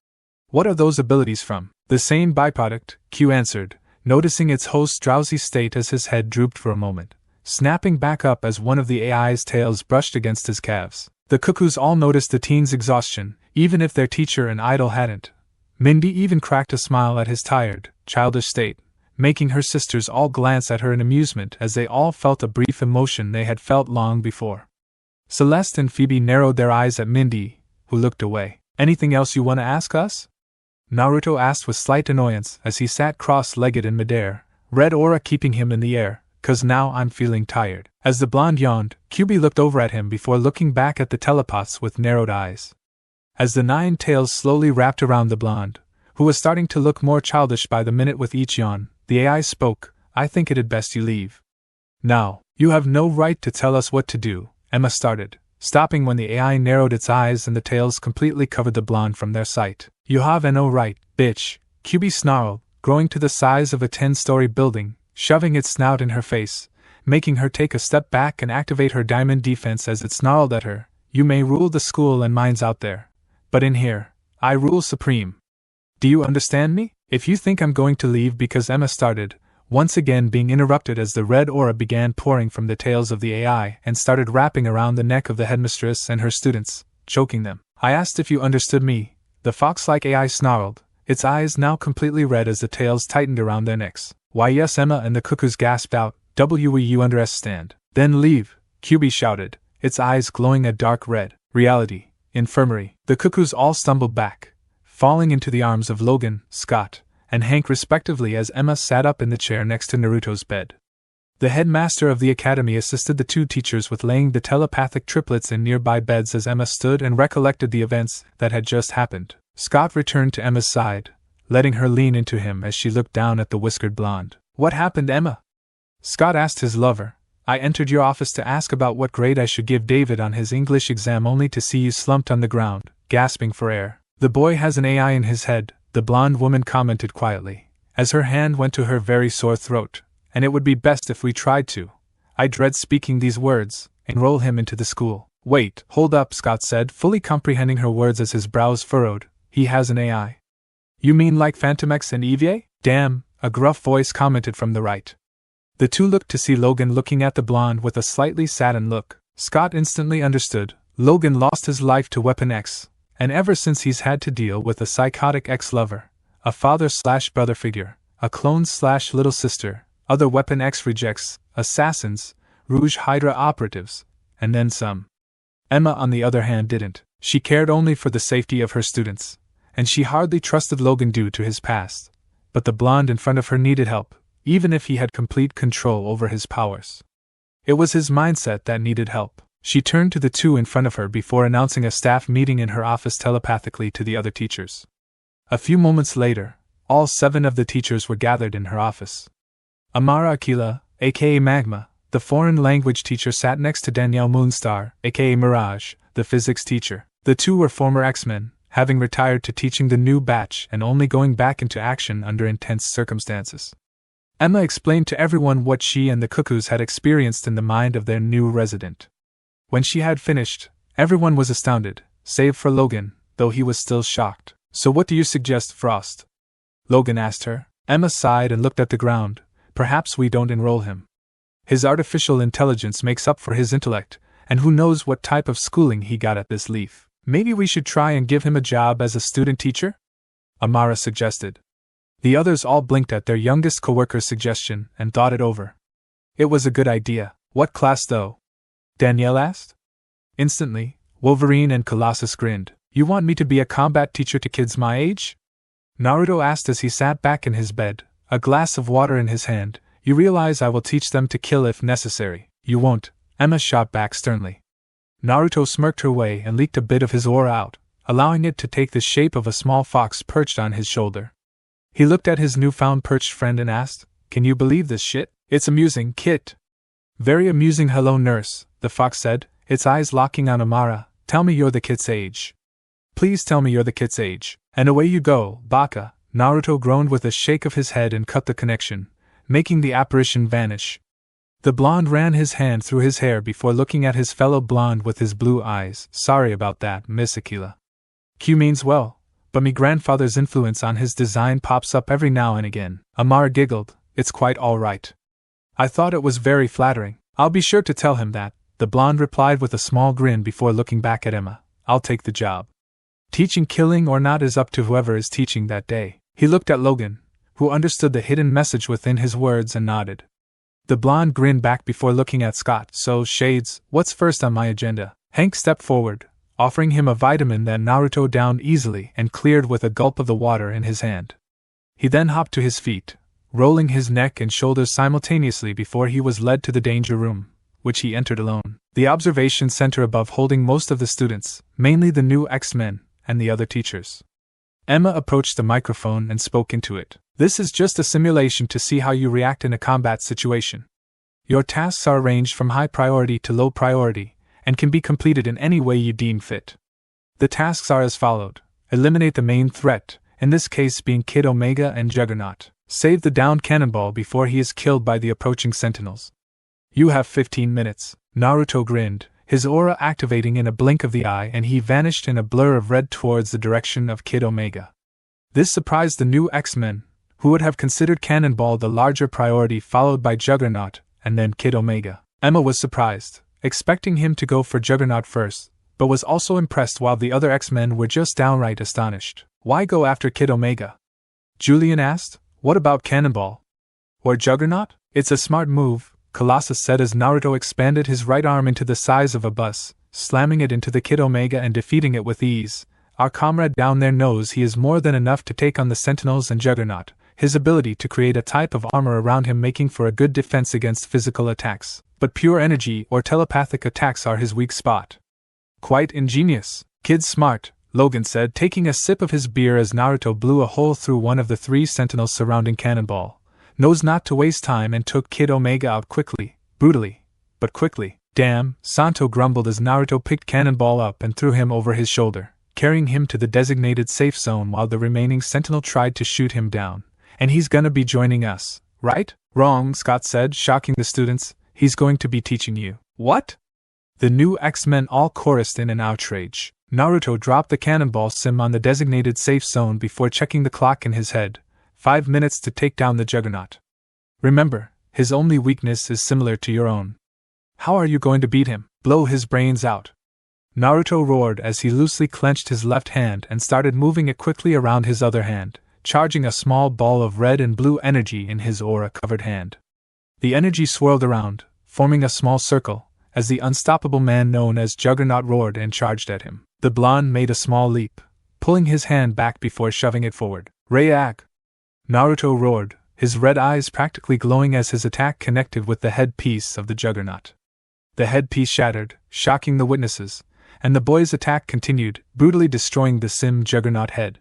"What are those abilities from?" "The same byproduct," Q answered, noticing its host's drowsy state as his head drooped for a moment, snapping back up as one of the AI's tails brushed against his calves. The cuckoos all noticed the teen's exhaustion, even if their teacher and idol hadn't. Mindy even cracked a smile at his tired, childish state, making her sisters all glance at her in amusement as they all felt a brief emotion they had felt long before. Celeste and Phoebe narrowed their eyes at Mindy, who looked away. "Anything else you want to ask us?" Naruto asked with slight annoyance as he sat cross-legged in midair, red aura keeping him in the air. "'Cause now I'm feeling tired." As the blonde yawned, QB looked over at him before looking back at the telepaths with narrowed eyes. As the 9 tails slowly wrapped around the blonde, who was starting to look more childish by the minute with each yawn, the AI spoke. "I think it'd best you leave." "Now, you have no right to tell us what to do," Emma started, stopping when the AI narrowed its eyes and the tails completely covered the blonde from their sight. "You have no right, bitch," QB snarled, growing to the size of a 10-story building, shoving its snout in her face, making her take a step back and activate her diamond defense as it snarled at her. "You may rule the school and minds out there, but in here, I rule supreme. Do you understand me?" "If you think I'm going to leave because," Emma started, once again being interrupted as the red aura began pouring from the tails of the AI and started wrapping around the neck of the headmistress and her students, choking them. I asked if you understood me, the fox-like AI snarled, its eyes now completely red as the tails tightened around their necks. Why yes, Emma and the cuckoos gasped out, you understand. Then leave, QB shouted, its eyes glowing a dark red. Reality, infirmary. The cuckoos all stumbled back, falling into the arms of Logan, Scott, and Hank respectively as Emma sat up in the chair next to Naruto's bed. The headmaster of the academy assisted the two teachers with laying the telepathic triplets in nearby beds as Emma stood and recollected the events that had just happened. Scott returned to Emma's side, letting her lean into him as she looked down at the whiskered blonde. What happened, Emma? Scott asked his lover. I entered your office to ask about what grade I should give David on his English exam only to see you slumped on the ground, gasping for air. The boy has an AI in his head, the blonde woman commented quietly, as her hand went to her very sore throat, and it would be best if we tried to. I dread speaking these words, enroll him into the school. Wait, hold up, Scott said, fully comprehending her words as his brows furrowed. He has an AI. You mean like Phantom X and EVA? Damn, a gruff voice commented from the right. The two looked to see Logan looking at the blonde with a slightly saddened look. Scott instantly understood. Logan lost his life to Weapon X, and ever since he's had to deal with a psychotic ex-lover, a father/brother figure, a clone/little sister, other Weapon X rejects, assassins, Rouge Hydra operatives, and then some. Emma, on the other hand, didn't. She cared only for the safety of her students, and she hardly trusted Logan due to his past. But the blonde in front of her needed help, even if he had complete control over his powers. It was his mindset that needed help. She turned to the two in front of her before announcing a staff meeting in her office telepathically to the other teachers. A few moments later, all 7 of the teachers were gathered in her office. Amara Aquila, aka Magma, the foreign language teacher, sat next to Danielle Moonstar, aka Mirage, the physics teacher. The two were former X-Men, having retired to teaching the new batch and only going back into action under intense circumstances. Emma explained to everyone what she and the cuckoos had experienced in the mind of their new resident. When she had finished, everyone was astounded, save for Logan, though he was still shocked. So what do you suggest, Frost? Logan asked her. Emma sighed and looked at the ground. Perhaps we don't enroll him. His artificial intelligence makes up for his intellect, and who knows what type of schooling he got at this leaf. Maybe we should try and give him a job as a student teacher? Amara suggested. The others all blinked at their youngest coworker's suggestion and thought it over. It was a good idea. What class, though? Danielle asked. Instantly, Wolverine and Colossus grinned. You want me to be a combat teacher to kids my age? Naruto asked as he sat back in his bed, a glass of water in his hand. You realize I will teach them to kill if necessary. You won't, Emma shot back sternly. Naruto smirked her way and leaked a bit of his aura out, allowing it to take the shape of a small fox perched on his shoulder. He looked at his newfound perched friend and asked, Can you believe this shit? It's amusing, Kit. Very amusing, hello nurse, the fox said, its eyes locking on Amara. Tell me you're the kid's age. Please tell me you're the kid's age. And away you go, Baka. Naruto groaned with a shake of his head and cut the connection, making the apparition vanish. The blonde ran his hand through his hair before looking at his fellow blonde with his blue eyes. Sorry about that, Miss Aquila. Q means well, but me grandfather's influence on his design pops up every now and again. Amara giggled. It's quite all right. I thought it was very flattering. I'll be sure to tell him that, the blonde replied with a small grin before looking back at Emma. I'll take the job. Teaching killing or not is up to whoever is teaching that day. He looked at Logan, who understood the hidden message within his words and nodded. The blonde grinned back before looking at Scott. So, Shades, what's first on my agenda? Hank stepped forward, offering him a vitamin that Naruto downed easily and cleared with a gulp of the water in his hand. He then hopped to his feet, rolling his neck and shoulders simultaneously before he was led to the danger room, which he entered alone. The observation center above holding most of the students, mainly the new X-Men, and the other teachers. Emma approached the microphone and spoke into it. This is just a simulation to see how you react in a combat situation. Your tasks are arranged from high priority to low priority, and can be completed in any way you deem fit. The tasks are as followed. Eliminate the main threat, in this case being Kid Omega and Juggernaut. Save the downed cannonball before he is killed by the approaching sentinels. You have 15 minutes. Naruto grinned, his aura activating in a blink of the eye, and he vanished in a blur of red towards the direction of Kid Omega. This surprised the new X-Men, Who would have considered Cannonball the larger priority, followed by Juggernaut, and then Kid Omega? Emma was surprised, expecting him to go for Juggernaut first, but was also impressed while the other X-Men were just downright astonished. Why go after Kid Omega? Julian asked. What about Cannonball? Or Juggernaut? It's a smart move, Colossus said as Naruto expanded his right arm into the size of a bus, slamming it into the Kid Omega and defeating it with ease. Our comrade down there knows he is more than enough to take on the Sentinels and Juggernaut, his ability to create a type of armor around him making for a good defense against physical attacks, but pure energy or telepathic attacks are his weak spot. Quite ingenious. Kid's smart, Logan said, taking a sip of his beer as Naruto blew a hole through one of the 3 Sentinels surrounding Cannonball. Knows not to waste time and took Kid Omega out quickly, brutally, but quickly. Damn, Santo grumbled as Naruto picked Cannonball up and threw him over his shoulder, carrying him to the designated safe zone while the remaining Sentinel tried to shoot him down. And he's gonna be joining us, right? Wrong, Scott said, shocking the students. He's going to be teaching you. What? The new X-Men all chorused in an outrage. Naruto dropped the Cannonball sim on the designated safe zone before checking the clock in his head. 5 minutes to take down the Juggernaut. Remember, his only weakness is similar to your own. How are you going to beat him? Blow his brains out. Naruto roared as he loosely clenched his left hand and started moving it quickly around his other hand, charging a small ball of red and blue energy in his aura-covered hand. The energy swirled around, forming a small circle, as the unstoppable man known as Juggernaut roared and charged at him. The blonde made a small leap, pulling his hand back before shoving it forward. React! Naruto roared, his red eyes practically glowing as his attack connected with the headpiece of the Juggernaut. The headpiece shattered, shocking the witnesses, and the boy's attack continued, brutally destroying the Sim Juggernaut head.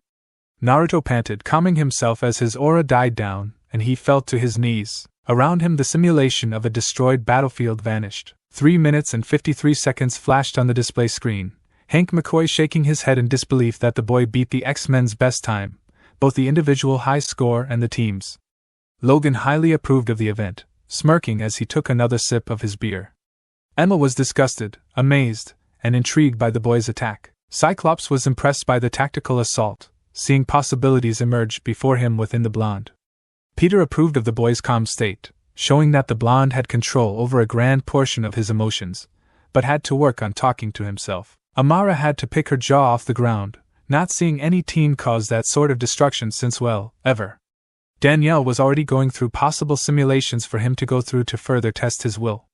Naruto panted, calming himself as his aura died down, and he fell to his knees. Around him the simulation of a destroyed battlefield vanished. 3 minutes and 53 seconds flashed on the display screen, Hank McCoy shaking his head in disbelief that the boy beat the X-Men's best time, both the individual high score and the team's. Logan highly approved of the event, smirking as he took another sip of his beer. Emma was disgusted, amazed, and intrigued by the boy's attack. Cyclops was impressed by the tactical assault, seeing possibilities emerge before him within the blonde. Peter approved of the boy's calm state, showing that the blonde had control over a grand portion of his emotions, but had to work on talking to himself. Amara had to pick her jaw off the ground, not seeing any teen cause that sort of destruction since, well, ever. Danielle was already going through possible simulations for him to go through to further test his will.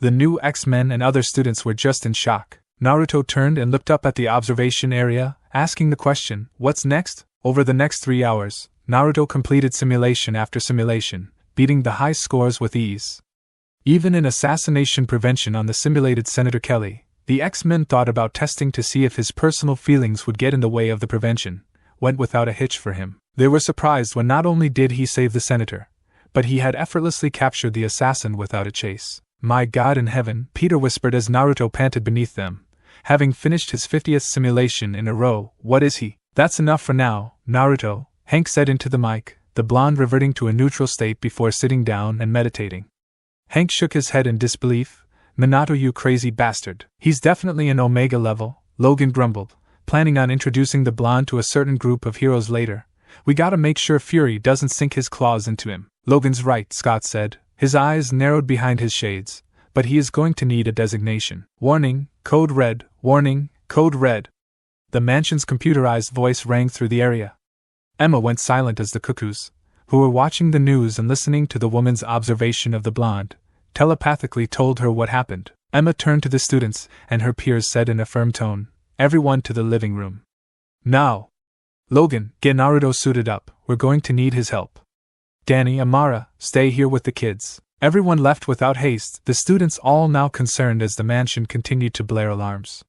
The new X-Men and other students were just in shock. Naruto turned and looked up at the observation area, asking the question, "What's next?" Over the next 3 hours, Naruto completed simulation after simulation, beating the high scores with ease. Even in assassination prevention on the simulated Senator Kelly, the X-Men thought about testing to see if his personal feelings would get in the way of the prevention. Went without a hitch for him. They were surprised when not only did he save the senator, but he had effortlessly captured the assassin without a chase. "My God in heaven," Peter whispered as Naruto panted beneath them, having finished his 50th simulation in a row. "What is he?" "That's enough for now, Naruto," Hank said into the mic, the blonde reverting to a neutral state before sitting down and meditating. Hank shook his head in disbelief. "Minato, you crazy bastard. He's definitely an Omega level," Logan grumbled, planning on introducing the blonde to a certain group of heroes later. "We gotta make sure Fury doesn't sink his claws into him." "Logan's right," Scott said, his eyes narrowed behind his shades, "but he is going to need a designation." "Warning, Code Red, warning, Code Red." The mansion's computerized voice rang through the area. Emma went silent as the cuckoos, who were watching the news and listening to the woman's observation of the blonde, telepathically told her what happened. Emma turned to the students, and her peers said in a firm tone, "Everyone to the living room. Now. Logan, get Naruto suited up, we're going to need his help. Danny, Amara, stay here with the kids." Everyone left without haste, the students all now concerned as the mansion continued to blare alarms.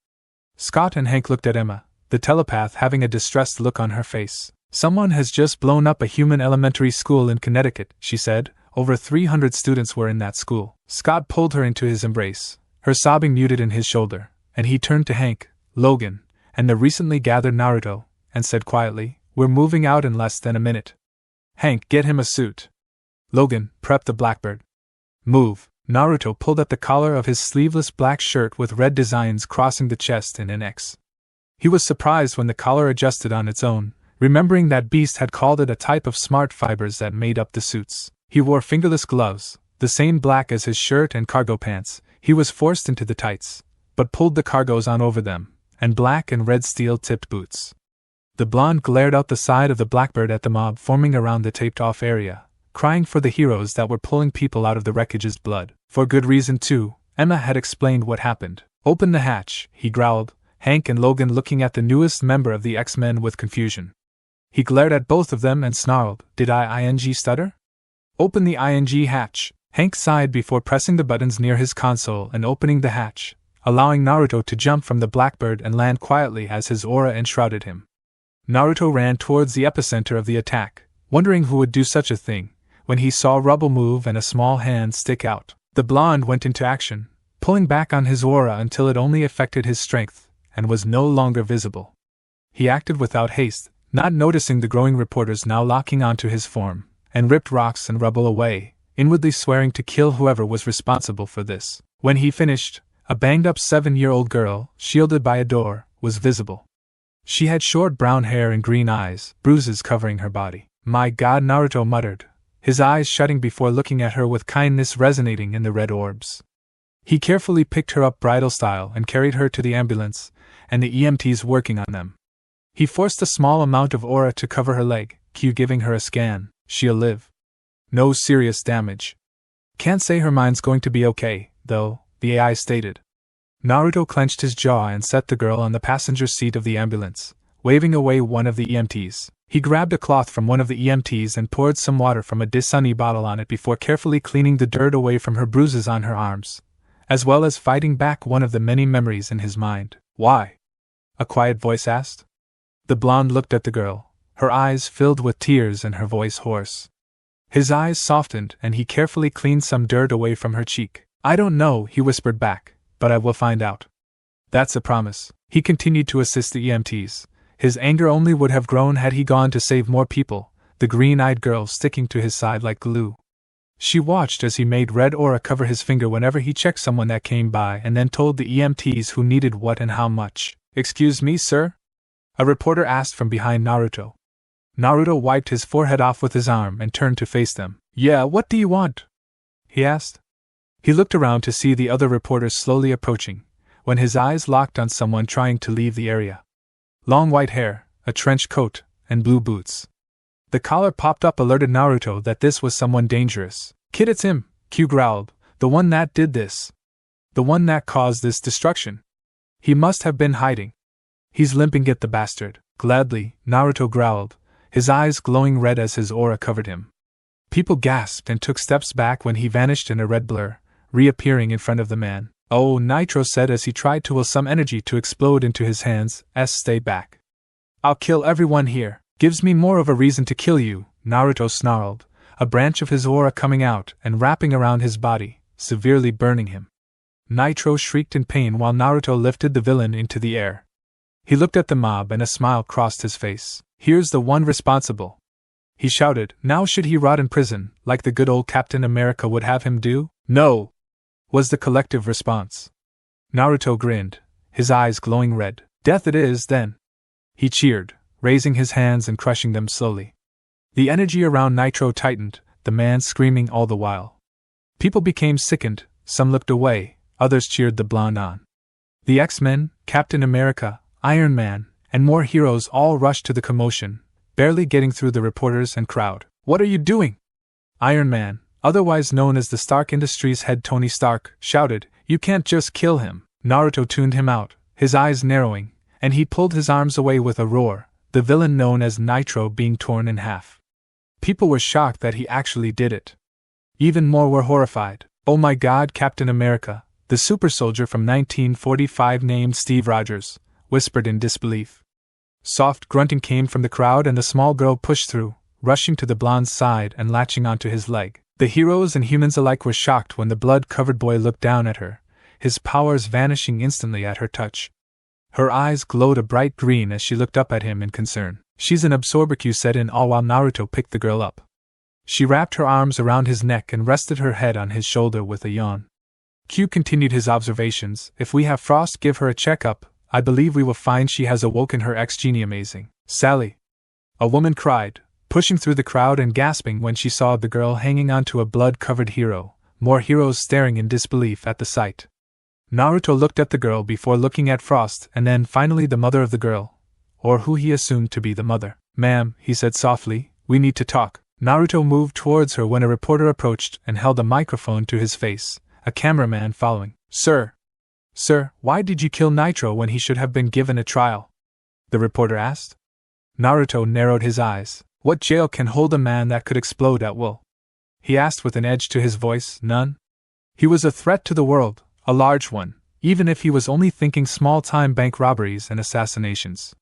Scott and Hank looked at Emma, the telepath having a distressed look on her face. "Someone has just blown up a human elementary school in Connecticut," she said. Over 300 students were in that school. Scott pulled her into his embrace, her sobbing muted in his shoulder, and he turned to Hank, Logan, and the recently gathered Naruto, and said quietly, "We're moving out in less than a minute. Hank, get him a suit. Logan, prep the Blackbird. Move." Naruto pulled at the collar of his sleeveless black shirt with red designs crossing the chest in an X. He was surprised when the collar adjusted on its own, remembering that Beast had called it a type of smart fibers that made up the suits. He wore fingerless gloves, the same black as his shirt and cargo pants. He was forced into the tights, but pulled the cargos on over them, and black and red steel-tipped boots. The blonde glared out the side of the Blackbird at the mob forming around the taped-off area, crying for the heroes that were pulling people out of the wreckage's blood. For good reason, too. Emma had explained what happened. "Open the hatch," he growled, Hank and Logan looking at the newest member of the X-Men with confusion. He glared at both of them and snarled, "Did I ing stutter? Open the ing hatch." Hank sighed before pressing the buttons near his console and opening the hatch, allowing Naruto to jump from the Blackbird and land quietly as his aura enshrouded him. Naruto ran towards the epicenter of the attack, wondering who would do such a thing, when he saw rubble move and a small hand stick out. The blonde went into action, pulling back on his aura until it only affected his strength, and was no longer visible. He acted without haste, not noticing the growing reporters now locking onto his form, and ripped rocks and rubble away, inwardly swearing to kill whoever was responsible for this. When he finished, a banged-up 7-year-old girl, shielded by a door, was visible. She had short brown hair and green eyes, bruises covering her body. "My God," Naruto muttered, his eyes shutting before looking at her with kindness resonating in the red orbs. He carefully picked her up bridal style and carried her to the ambulance, and the EMTs working on them. He forced a small amount of aura to cover her leg, giving her a scan. "She'll live. No serious damage. Can't say her mind's going to be okay, though," the AI stated. Naruto clenched his jaw and set the girl on the passenger seat of the ambulance, waving away one of the EMTs. He grabbed a cloth from one of the EMTs and poured some water from a Dasani bottle on it before carefully cleaning the dirt away from her bruises on her arms, as well as fighting back one of the many memories in his mind. "Why?" a quiet voice asked. The blonde looked at the girl, her eyes filled with tears and her voice hoarse. His eyes softened and he carefully cleaned some dirt away from her cheek. "I don't know," he whispered back, "but I will find out." "That's a promise." He continued to assist the EMTs. His anger only would have grown had he gone to save more people, the green-eyed girl sticking to his side like glue. She watched as he made red aura cover his finger whenever he checked someone that came by and then told the EMTs who needed what and how much. "Excuse me, sir?" a reporter asked from behind Naruto. Naruto wiped his forehead off with his arm and turned to face them. "Yeah, what do you want?" he asked. He looked around to see the other reporters slowly approaching, when his eyes locked on someone trying to leave the area. Long white hair, a trench coat, and blue boots. The collar popped up alerted Naruto that this was someone dangerous. "Kid, it's him," Q growled. "The one that did this. The one that caused this destruction. He must have been hiding. He's limping, get the bastard." "Gladly," Naruto growled, his eyes glowing red as his aura covered him. People gasped and took steps back when he vanished in a red blur, reappearing in front of the man. "Oh," Nitro said as he tried to will some energy to explode into his hands, "Stay back. I'll kill everyone here." "Gives me more of a reason to kill you," Naruto snarled, a branch of his aura coming out and wrapping around his body, severely burning him. Nitro shrieked in pain while Naruto lifted the villain into the air. He looked at the mob and a smile crossed his face. "Here's the one responsible," he shouted. "Now should he rot in prison, like the good old Captain America would have him do?" "No!" was the collective response. Naruto grinned, his eyes glowing red. "Death it is, then!" he cheered, raising his hands and crushing them slowly. The energy around Nitro tightened, the man screaming all the while. People became sickened, some looked away, others cheered the blonde on. The X-Men, Captain America, Iron Man, and more heroes all rushed to the commotion, barely getting through the reporters and crowd. "What are you doing?" Iron Man, otherwise known as the Stark Industries head Tony Stark, shouted. "You can't just kill him." Naruto tuned him out, his eyes narrowing, and he pulled his arms away with a roar, the villain known as Nitro being torn in half. People were shocked that he actually did it. Even more were horrified. "Oh my God, Captain America, the super soldier from 1945 named Steve Rogers," whispered in disbelief. Soft grunting came from the crowd and the small girl pushed through, rushing to the blonde's side and latching onto his leg. The heroes and humans alike were shocked when the blood-covered boy looked down at her, his powers vanishing instantly at her touch. Her eyes glowed a bright green as she looked up at him in concern. "She's an absorber," Q said in awe while Naruto picked the girl up. She wrapped her arms around his neck and rested her head on his shoulder with a yawn. Q continued his observations. "If we have Frost give her a checkup, I believe we will find she has awoken her ex-genie. Amazing." "Sally!" A woman cried, pushing through the crowd and gasping when she saw the girl hanging onto a blood-covered hero, more heroes staring in disbelief at the sight. Naruto looked at the girl before looking at Frost and then finally the mother of the girl, or who he assumed to be the mother. "Ma'am," he said softly, "we need to talk." Naruto moved towards her when a reporter approached and held a microphone to his face, a cameraman following. Sir, why did you kill Nitro when he should have been given a trial?" the reporter asked. Naruto narrowed his eyes. "What jail can hold a man that could explode at will?" he asked with an edge to his voice. "None. He was a threat to the world, a large one, even if he was only thinking small-time bank robberies and assassinations.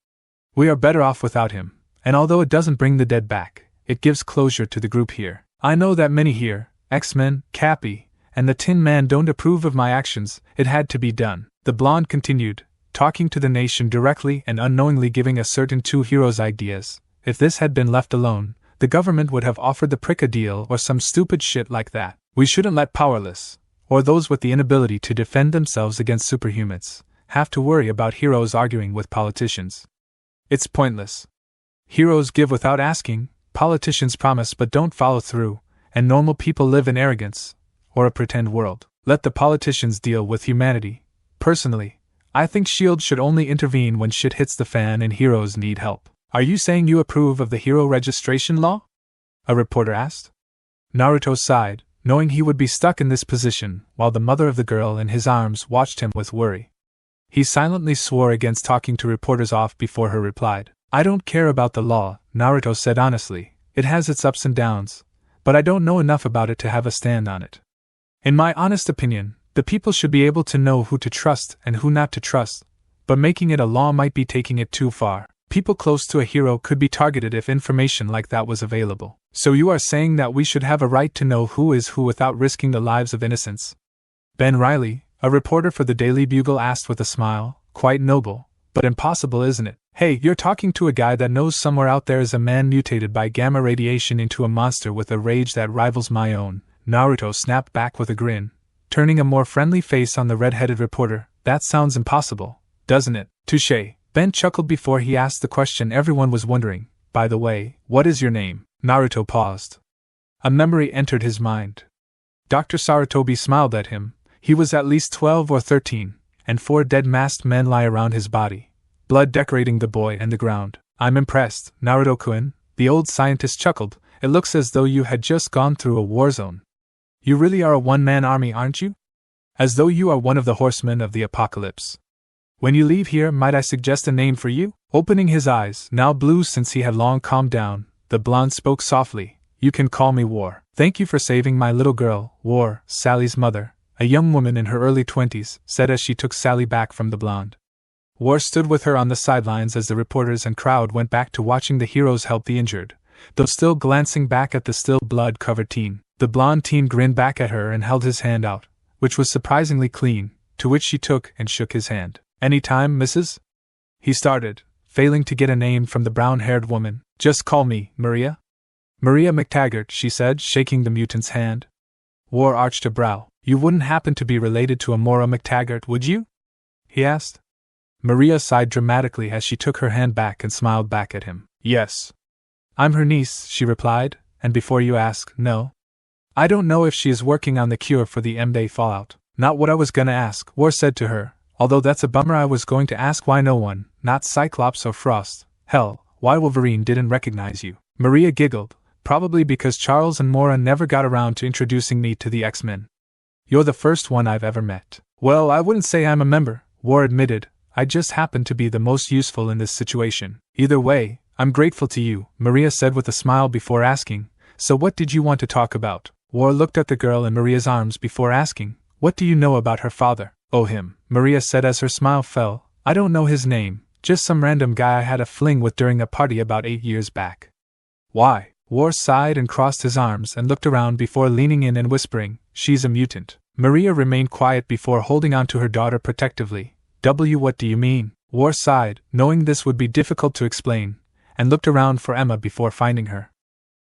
We are better off without him, and although it doesn't bring the dead back, it gives closure to the group here. I know that many here, X-Men, Cappy, and the Tin Man don't approve of my actions. It had to be done." The blonde continued, talking to the nation directly and unknowingly giving a certain two heroes ideas. If this had been left alone, the government would have offered the prick a deal or some stupid shit like that. We shouldn't let powerless, or those with the inability to defend themselves against superhumans, have to worry about heroes arguing with politicians. It's pointless. Heroes give without asking, politicians promise but don't follow through, and normal people live in arrogance, or a pretend world. Let the politicians deal with humanity. Personally, I think S.H.I.E.L.D. should only intervene when shit hits the fan and heroes need help. Are you saying you approve of the hero registration law? A reporter asked. Naruto sighed, knowing he would be stuck in this position, while the mother of the girl in his arms watched him with worry. He silently swore against talking to reporters off before her replied. I don't care about the law, Naruto said honestly. It has its ups and downs, but I don't know enough about it to have a stand on it. In my honest opinion, the people should be able to know who to trust and who not to trust, but making it a law might be taking it too far. People close to a hero could be targeted if information like that was available. So you are saying that we should have a right to know who is who without risking the lives of innocents? Ben Riley, a reporter for the Daily Bugle, asked with a smile. Quite noble, but impossible, isn't it? Hey, you're talking to a guy that knows somewhere out there is a man mutated by gamma radiation into a monster with a rage that rivals my own. Naruto snapped back with a grin, turning a more friendly face on the red-headed reporter. That sounds impossible, doesn't it? Touché. Ben chuckled before he asked the question everyone was wondering. By the way, what is your name? Naruto paused. A memory entered his mind. Dr. Sarutobi smiled at him. He was at least 12 or 13, and 4 dead masked men lie around his body, blood decorating the boy and the ground. I'm impressed, Naruto-kun, the old scientist chuckled. It looks as though you had just gone through a war zone. You really are a one-man army, aren't you? As though you are one of the horsemen of the apocalypse. When you leave here, might I suggest a name for you? Opening his eyes, now blue since he had long calmed down, the blonde spoke softly. You can call me War. Thank you for saving my little girl. War, Sally's mother, a young woman in her early 20s, said as she took Sally back from the blonde. War stood with her on the sidelines as the reporters and crowd went back to watching the heroes help the injured, though still glancing back at the still blood-covered teen. The blonde teen grinned back at her and held his hand out, which was surprisingly clean, to which she took and shook his hand. Any time, Mrs.? He started, failing to get a name from the brown-haired woman. Just call me Maria. Maria McTaggart, she said, shaking the mutant's hand. War arched a brow. You wouldn't happen to be related to Amora McTaggart, would you? He asked. Maria sighed dramatically as she took her hand back and smiled back at him. Yes. I'm her niece, she replied, and before you ask, no. I don't know if she is working on the cure for the M-Day fallout. Not what I was gonna ask, War said to her. Although that's a bummer. I was going to ask why no one, not Cyclops or Frost, hell, why Wolverine didn't recognize you. Maria giggled, probably because Charles and Mora never got around to introducing me to the X-Men. You're the first one I've ever met. Well, I wouldn't say I'm a member, War admitted. I just happen to be the most useful in this situation. Either way, I'm grateful to you, Maria said with a smile before asking, so what did you want to talk about? War looked at the girl in Maria's arms before asking, what do you know about her father? Oh, him, Maria said as her smile fell. I don't know his name, just some random guy I had a fling with during a party about 8 years back. Why? War sighed and crossed his arms and looked around before leaning in and whispering, she's a mutant. Maria remained quiet before holding on to her daughter protectively. What do you mean? War sighed, knowing this would be difficult to explain, and looked around for Emma before finding her.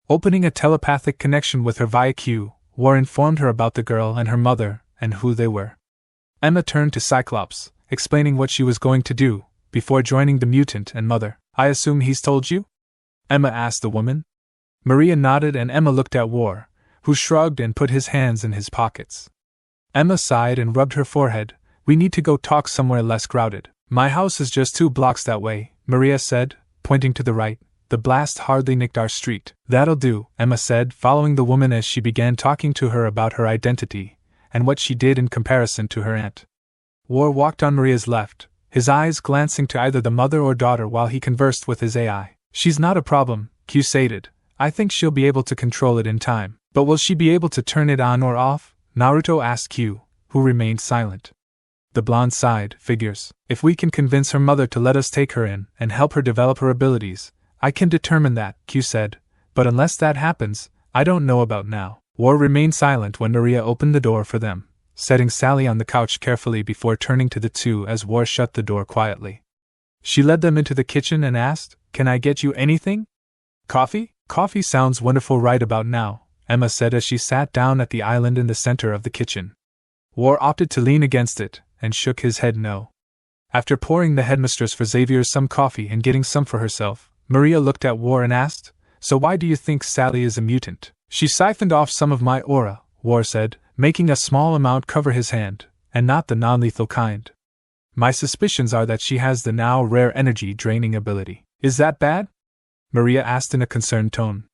Opening a telepathic connection with her via Q, War informed her about the girl and her mother, and who they were. Emma turned to Cyclops, explaining what she was going to do, before joining the mutant and mother. I assume he's told you? Emma asked the woman. Maria nodded and Emma looked at War, who shrugged and put his hands in his pockets. Emma sighed and rubbed her forehead. We need to go talk somewhere less crowded. My house is just 2 blocks that way, Maria said, pointing to the right. The blast hardly nicked our street. That'll do, Emma said, following the woman as she began talking to her about her identity and what she did in comparison to her aunt. War walked on Maria's left, his eyes glancing to either the mother or daughter while he conversed with his AI. She's not a problem, Q stated. I think she'll be able to control it in time. But will she be able to turn it on or off? Naruto asked Q, who remained silent. The blonde sighed. Figures. If we can convince her mother to let us take her in and help her develop her abilities, I can determine that, Q said. But unless that happens, I don't know about now. War remained silent when Maria opened the door for them, setting Sally on the couch carefully before turning to the two as War shut the door quietly. She led them into the kitchen and asked, Can I get you anything? Coffee? Coffee sounds wonderful right about now, Emma said as she sat down at the island in the center of the kitchen. War opted to lean against it and shook his head no. After pouring the headmistress for Xavier some coffee and getting some for herself, Maria looked at War and asked, So why do you think Sally is a mutant? She siphoned off some of my aura, War said, making a small amount cover his hand, and not the non-lethal kind. My suspicions are that she has the now rare energy-draining ability. Is that bad? Maria asked in a concerned tone.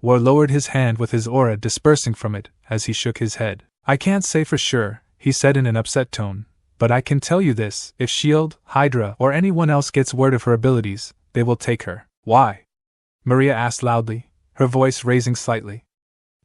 War lowered his hand with his aura dispersing from it as he shook his head. I can't say for sure, he said in an upset tone, but I can tell you this, if S.H.I.E.L.D., Hydra, or anyone else gets word of her abilities, they will take her. Why? Maria asked loudly, her voice raising slightly.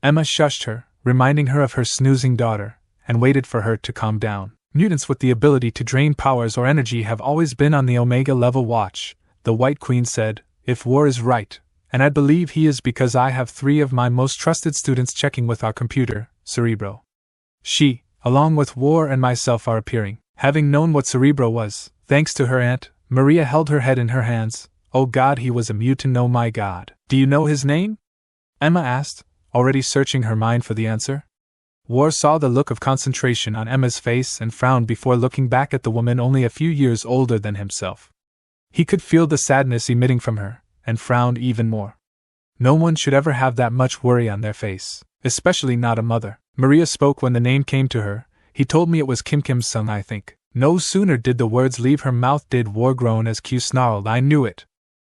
Emma shushed her, reminding her of her snoozing daughter, and waited for her to calm down. Mutants with the ability to drain powers or energy have always been on the Omega level watch, the White Queen said, if War is right, and I believe he is because I have 3 of my most trusted students checking with our computer, Cerebro. She, along with War and myself are appearing. Having known what Cerebro was, thanks to her aunt, Maria held her head in her hands. Oh God, he was a mutant, oh my God. Do you know his name? Emma asked, already searching her mind for the answer. War saw the look of concentration on Emma's face and frowned before looking back at the woman only a few years older than himself. He could feel the sadness emitting from her, and frowned even more. No one should ever have that much worry on their face, especially not a mother. Maria spoke when the name came to her. He told me it was Kim Kim's son, I think. No sooner did the words leave her mouth did War groan as Q snarled, I knew it.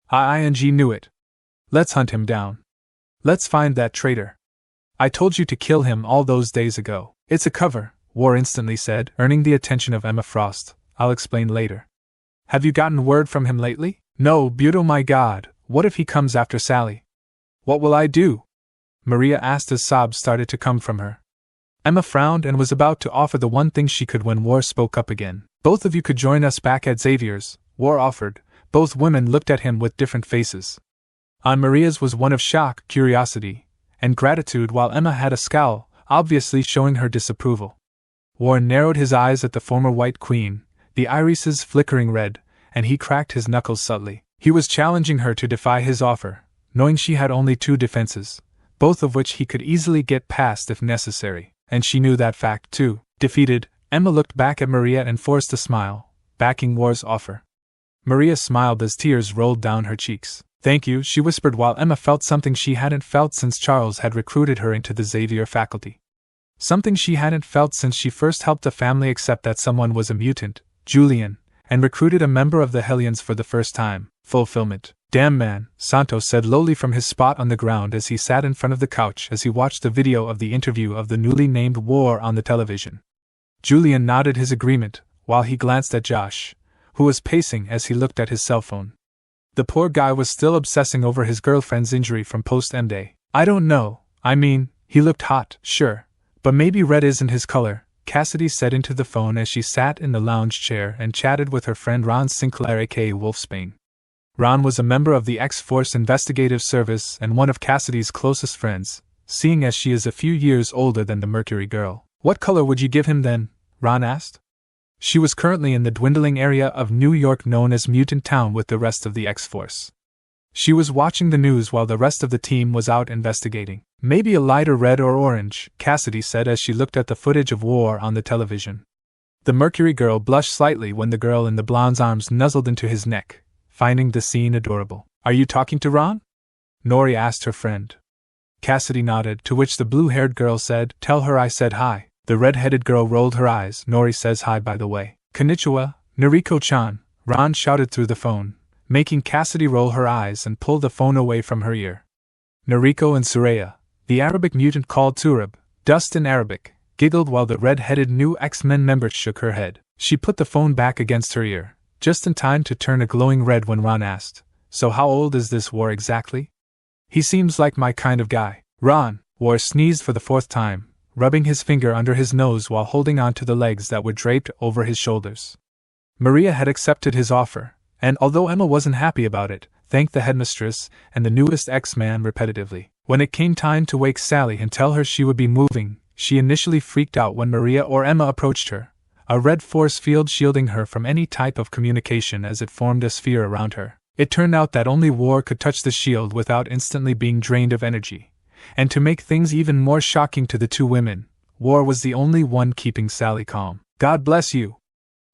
I-ing knew it. Let's hunt him down. Let's find that traitor. I told you to kill him all those days ago. It's a cover, War instantly said, earning the attention of Emma Frost. I'll explain later. Have you gotten word from him lately? No, but oh my God, what if he comes after Sally? What will I do? Maria asked as sobs started to come from her. Emma frowned and was about to offer the one thing she could when War spoke up again. Both of you could join us back at Xavier's, War offered. Both women looked at him with different faces. On Maria's was one of shock, curiosity, and gratitude, while Emma had a scowl, obviously showing her disapproval. War narrowed his eyes at the former White Queen, the irises flickering red, and he cracked his knuckles subtly. He was challenging her to defy his offer, knowing she had only 2 defenses, both of which he could easily get past if necessary, and she knew that fact too. Defeated, Emma looked back at Maria and forced a smile, backing War's offer. Maria smiled as tears rolled down her cheeks. Thank you, she whispered while Emma felt something she hadn't felt since Charles had recruited her into the Xavier faculty. Something she hadn't felt since she first helped a family accept that someone was a mutant, Julian, and recruited a member of the Hellions for the first time. Fulfillment. Damn man, Santos said lowly from his spot on the ground as he sat in front of the couch as he watched the video of the interview of the newly named War on the television. Julian nodded his agreement, while he glanced at Josh, who was pacing as he looked at his cell phone. The poor guy was still obsessing over his girlfriend's injury from post-M Day. I don't know, I mean, he looked hot, sure, but maybe red isn't his color, Cassidy said into the phone as she sat in the lounge chair and chatted with her friend Ron Sinclair aka Wolfsbane. Ron was a member of the X-Force Investigative Service and one of Cassidy's closest friends, seeing as she is a few years older than the Mercury girl. What color would you give him then? Ron asked. She was currently in the dwindling area of New York known as Mutant Town with the rest of the X-Force. She was watching the news while the rest of the team was out investigating. Maybe a lighter red or orange, Cassidy said as she looked at the footage of War on the television. The Mercury girl blushed slightly when the girl in the blonde's arms nuzzled into his neck, finding the scene adorable. Are you talking to Ron? Nori asked her friend. Cassidy nodded, to which the blue-haired girl said, "Tell her I said hi." The red-headed girl rolled her eyes. "Nori says hi, by the way." "Konnichiwa, Noriko-chan," Ron shouted through the phone, making Cassidy roll her eyes and pull the phone away from her ear. Noriko and Soraya, the Arabic mutant called Turab, Dust in Arabic, giggled while the red-headed new X-Men member shook her head. She put the phone back against her ear, just in time to turn a glowing red when Ron asked, "So how old is this War exactly?" "He seems like my kind of guy." War sneezed for the fourth time, rubbing his finger under his nose while holding on to the legs that were draped over his shoulders. Maria had accepted his offer, and although Emma wasn't happy about it, thanked the headmistress and the newest X-Man repetitively. When it came time to wake Sally and tell her she would be moving, she initially freaked out when Maria or Emma approached her, a red force field shielding her from any type of communication as it formed a sphere around her. It turned out that only War could touch the shield without instantly being drained of energy. And to make things even more shocking to the two women, War was the only one keeping Sally calm. "God bless you!"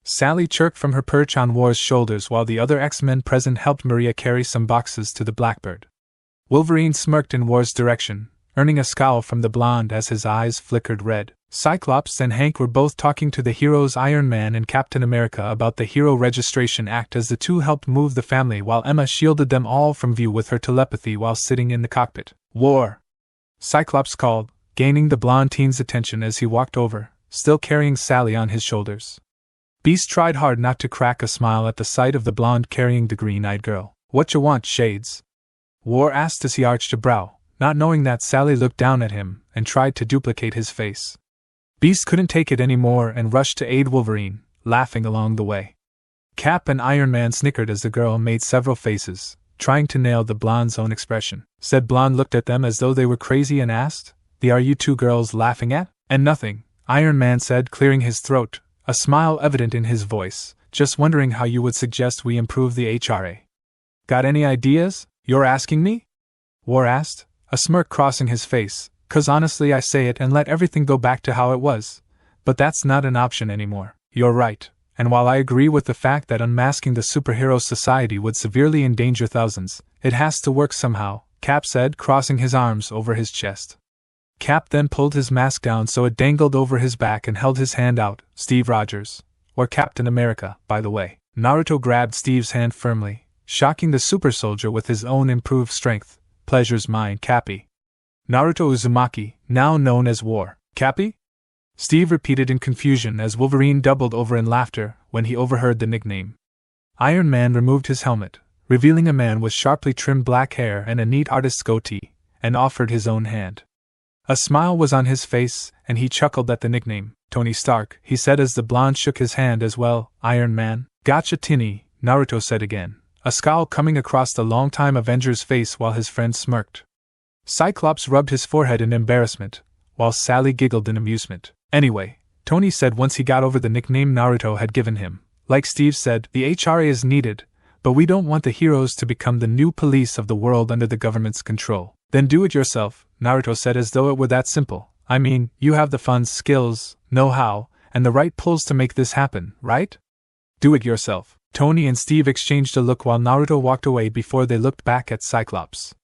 Sally chirped from her perch on War's shoulders while the other X-Men present helped Maria carry some boxes to the Blackbird. Wolverine smirked in War's direction, earning a scowl from the blonde as his eyes flickered red. Cyclops and Hank were both talking to the heroes Iron Man and Captain America about the Hero Registration Act as the two helped move the family while Emma shielded them all from view with her telepathy while sitting in the cockpit. "War!" Cyclops called, gaining the blonde teen's attention as he walked over, still carrying Sally on his shoulders. Beast tried hard not to crack a smile at the sight of the blonde carrying the green-eyed girl. "Whatcha want, Shades?" War asked as he arched a brow, not knowing that Sally looked down at him and tried to duplicate his face. Beast couldn't take it anymore and rushed to aid Wolverine, laughing along the way. Cap and Iron Man snickered as the girl made several faces, trying to nail the blonde's own expression. Said blonde looked at them as though they were crazy and asked, "Are you two girls laughing at?" "And nothing," Iron Man said, clearing his throat, a smile evident in his voice. "Just wondering how you would suggest we improve the HRA." "Got any ideas, you're asking me?" War asked, a smirk crossing his face. "'Cause honestly I say it and let everything go back to how it was. But that's not an option anymore." "You're right, and while I agree with the fact that unmasking the superhero society would severely endanger thousands, it has to work somehow," Cap said, crossing his arms over his chest. Cap then pulled his mask down so it dangled over his back and held his hand out. "Steve Rogers, or Captain America, by the way." Naruto grabbed Steve's hand firmly, shocking the super soldier with his own improved strength. "Pleasure's mine, Cappy." Naruto Uzumaki, now known as War. "Cappy?" Steve repeated in confusion as Wolverine doubled over in laughter when he overheard the nickname. Iron Man removed his helmet, revealing a man with sharply trimmed black hair and a neat artist's goatee, and offered his own hand. A smile was on his face, and he chuckled at the nickname. "Tony Stark," he said as the blonde shook his hand as well. "Iron Man." "Gotcha, Tinny," Naruto said again, a scowl coming across the longtime Avenger's face while his friend smirked. Cyclops rubbed his forehead in embarrassment, while Sally giggled in amusement. "Anyway," Tony said once he got over the nickname Naruto had given him, "like Steve said, the HRA is needed, but we don't want the heroes to become the new police of the world under the government's control." "Then do it yourself," Naruto said as though it were that simple. "I mean, you have the funds, skills, know-how, and the right pulls to make this happen, right? Do it yourself." Tony and Steve exchanged a look while Naruto walked away before they looked back at Cyclops.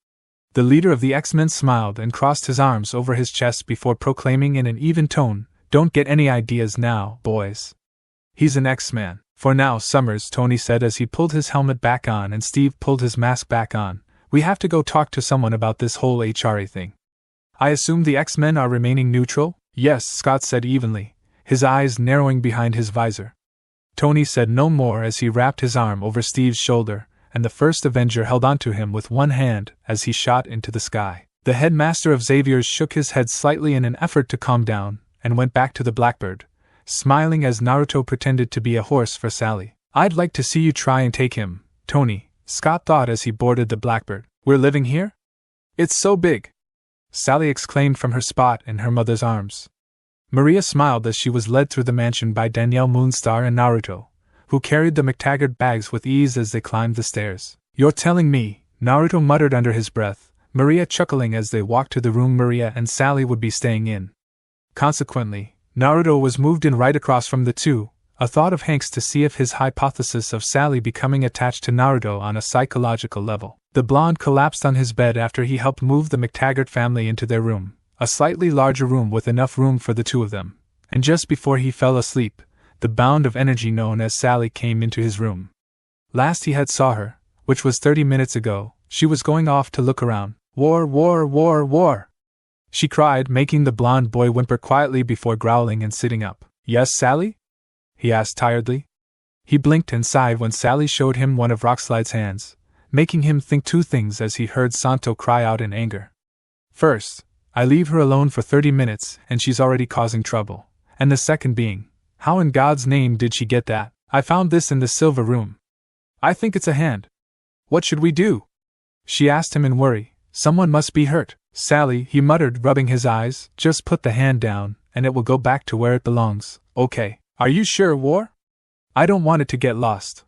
The leader of the X-Men smiled and crossed his arms over his chest before proclaiming in an even tone, "Don't get any ideas now, boys. He's an X-Man." "For now, Summers," Tony said as he pulled his helmet back on and Steve pulled his mask back on. "We have to go talk to someone about this whole HRA thing." "I assume the X-Men are remaining neutral?" "Yes," Scott said evenly, his eyes narrowing behind his visor. Tony said no more as he wrapped his arm over Steve's shoulder, and the first Avenger held onto him with one hand as he shot into the sky. The headmaster of Xavier's shook his head slightly in an effort to calm down, and went back to the Blackbird, smiling as Naruto pretended to be a horse for Sally. "I'd like to see you try and take him, Tony," Scott thought as he boarded the Blackbird. "We're living here? It's so big!" Sally exclaimed from her spot in her mother's arms. Maria smiled as she was led through the mansion by Danielle Moonstar and Naruto, who carried the McTaggart bags with ease as they climbed the stairs. "You're telling me," Naruto muttered under his breath, Maria chuckling as they walked to the room Maria and Sally would be staying in. Consequently, Naruto was moved in right across from the two, a thought of Hank's to see if his hypothesis of Sally becoming attached to Naruto on a psychological level The blonde collapsed on his bed after he helped move the McTaggart family into their room, a slightly larger room with enough room for the two of them, and just before he fell asleep, the bound of energy known as Sally came into his room. Last he had saw her, which was 30 minutes ago, she was going off to look around. War, war, war, war! She cried, making the blonde boy whimper quietly before growling and sitting up. Yes, Sally? He asked tiredly. He blinked and sighed when Sally showed him one of Rockslide's hands, making him think two things as he heard Santo cry out in anger. First, I leave her alone for 30 minutes and she's already causing trouble. And the second being, how in God's name did she get that? I found this in the silver room. I think it's a hand. What should we do? She asked him in worry. Someone must be hurt. Sally, he muttered, rubbing his eyes, just put the hand down, and it will go back to where it belongs. Okay. Are you sure, War? I don't want it to get lost,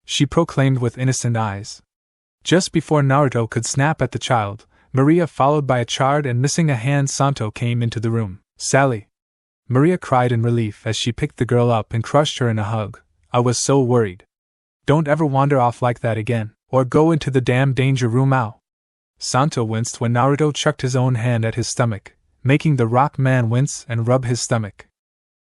she proclaimed with innocent eyes. Just before Naruto could snap at the child, Maria, followed by a charred and missing a hand Santo, came into the room. Sally! Maria cried in relief as she picked the girl up and crushed her in a hug. I was so worried. Don't ever wander off like that again, or go into the damn danger room. Ow! Santo winced when Naruto chucked his own hand at his stomach, making the rock man wince and rub his stomach.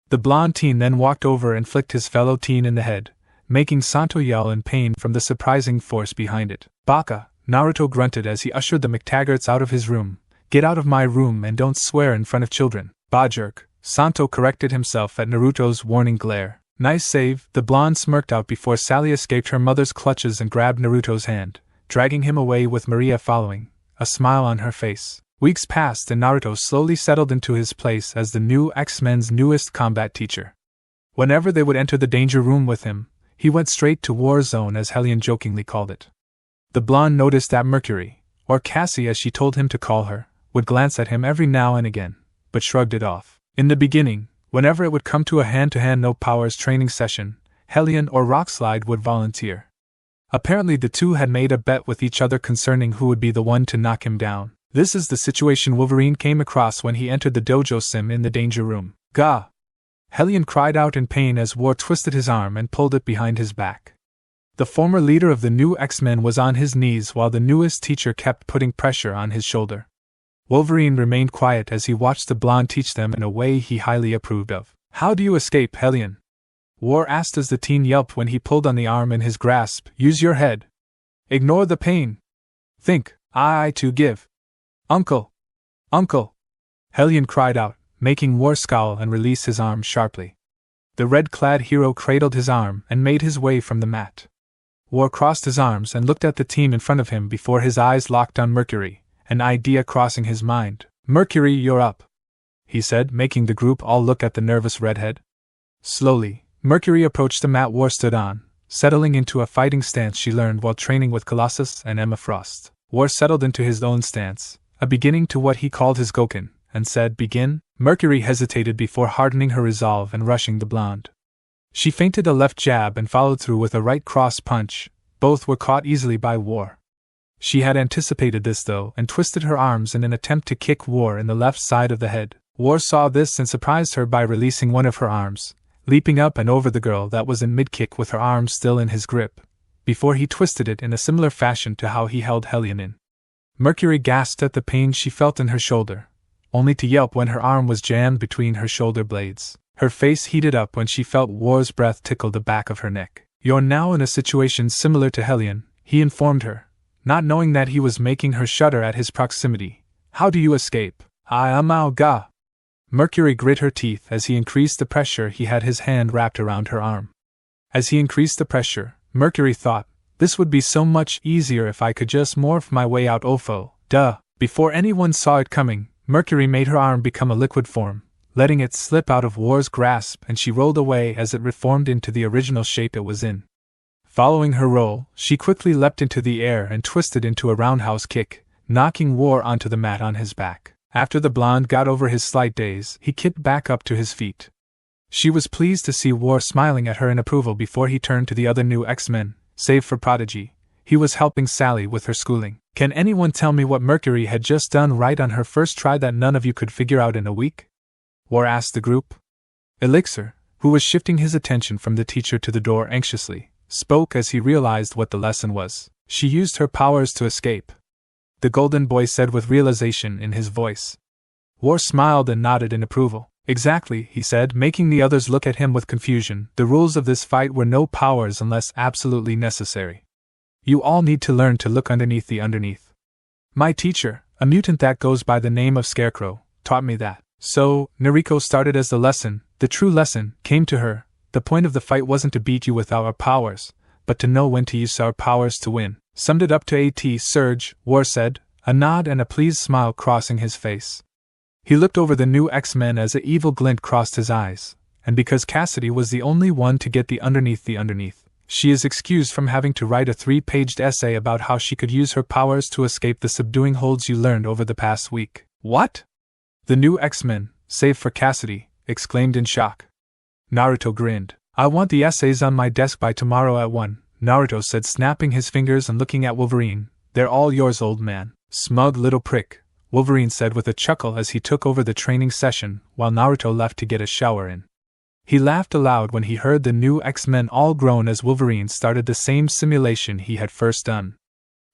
The blonde teen then walked over and flicked his fellow teen in the head, making Santo yell in pain from the surprising force behind it. Baka! Naruto grunted as he ushered the McTaggarts out of his room. Get out of my room and don't swear in front of children. Ba-jerk! Santo corrected himself at Naruto's warning glare. Nice save, the blonde smirked out before Sally escaped her mother's clutches and grabbed Naruto's hand, dragging him away with Maria following, a smile on her face. Weeks passed and Naruto slowly settled into his place as the new X-Men's newest combat teacher. Whenever they would enter the danger room with him, he went straight to War Zone, as Hellion jokingly called it. The blonde noticed that Mercury, or Cassie as she told him to call her, would glance at him every now and again, but shrugged it off. In the beginning, whenever it would come to a hand-to-hand no powers training session, Hellion or Rockslide would volunteer. Apparently the two had made a bet with each other concerning who would be the one to knock him down. This is the situation Wolverine came across when he entered the dojo sim in the danger room. Gah! Hellion cried out in pain as War twisted his arm and pulled it behind his back. The former leader of the new X-Men was on his knees while the newest teacher kept putting pressure on his shoulder. Wolverine remained quiet as he watched the blonde teach them in a way he highly approved of. How do you escape, Hellion? War asked as the teen yelped when he pulled on the arm in his grasp. Use your head. Ignore the pain. Think, I to give. Uncle! Uncle! Hellion cried out, making War scowl and release his arm sharply. The red-clad hero cradled his arm and made his way from the mat. War crossed his arms and looked at the team in front of him before his eyes locked on Mercury, an idea crossing his mind. Mercury, you're up, he said, making the group all look at the nervous redhead. Slowly, Mercury approached the mat War stood on, settling into a fighting stance she learned while training with Colossus and Emma Frost. War settled into his own stance, a beginning to what he called his Goken, and said, Begin? Mercury hesitated before hardening her resolve and rushing the blonde. She feinted a left jab and followed through with a right cross punch. Both were caught easily by War. She had anticipated this though and twisted her arms in an attempt to kick War in the left side of the head. War saw this and surprised her by releasing one of her arms, leaping up and over the girl that was in mid-kick with her arms still in his grip, before he twisted it in a similar fashion to how he held Hellion in. Mercury gasped at the pain she felt in her shoulder, only to yelp when her arm was jammed between her shoulder blades. Her face heated up when she felt War's breath tickle the back of her neck. You're now in a situation similar to Hellion, he informed her, not knowing that he was making her shudder at his proximity. How do you escape? I am ga. Mercury grit her teeth as he increased the pressure. He had his hand wrapped around her arm. As he increased the pressure, Mercury thought, this would be so much easier if I could just morph my way out. Ofo, duh. Before anyone saw it coming, Mercury made her arm become a liquid form, letting it slip out of War's grasp, and she rolled away as it reformed into the original shape it was in. Following her roll, she quickly leapt into the air and twisted into a roundhouse kick, knocking War onto the mat on his back. After the blonde got over his slight daze, he kicked back up to his feet. She was pleased to see War smiling at her in approval before he turned to the other new X-Men. Save for Prodigy, he was helping Sally with her schooling. Can anyone tell me what Mercury had just done right on her first try that none of you could figure out in a week? War asked the group. Elixir, who was shifting his attention from the teacher to the door anxiously, spoke as he realized what the lesson was. She used her powers to escape, the golden boy said with realization in his voice. War smiled and nodded in approval. Exactly, he said, making the others look at him with confusion. The rules of this fight were no powers unless absolutely necessary. You all need to learn to look underneath the underneath. My teacher, a mutant that goes by the name of Scarecrow, taught me that. So, Nariko started as the lesson. The true lesson came to her. The point of the fight wasn't to beat you with our powers, but to know when to use our powers to win. Summed it up to A.T. Surge, War said, a nod and a pleased smile crossing his face. He looked over the new X-Men as an evil glint crossed his eyes, and because Cassidy was the only one to get the underneath, she is excused from having to write a 3-paged essay about how she could use her powers to escape the subduing holds you learned over the past week. What? The new X-Men, save for Cassidy, exclaimed in shock. Naruto grinned. I want the essays on my desk by tomorrow at 1, Naruto said, snapping his fingers and looking at Wolverine. They're all yours, old man. Smug little prick, Wolverine said with a chuckle as he took over the training session while Naruto left to get a shower in. He laughed aloud when he heard the new X-Men all groan as Wolverine started the same simulation he had first done.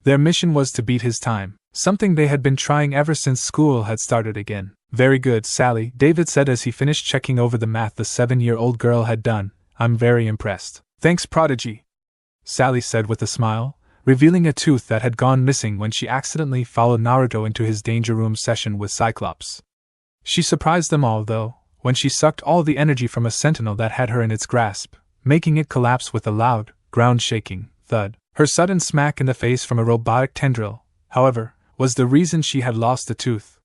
Their mission was to beat his time, something they had been trying ever since school had started again. Very good, Sally, David said as he finished checking over the math the 7-year-old girl had done. I'm very impressed. Thanks, Prodigy, Sally said with a smile, revealing a tooth that had gone missing when she accidentally followed Naruto into his danger room session with Cyclops. She surprised them all, though, when she sucked all the energy from a sentinel that had her in its grasp, making it collapse with a loud, ground-shaking thud. Her sudden smack in the face from a robotic tendril, however, was the reason she had lost a tooth.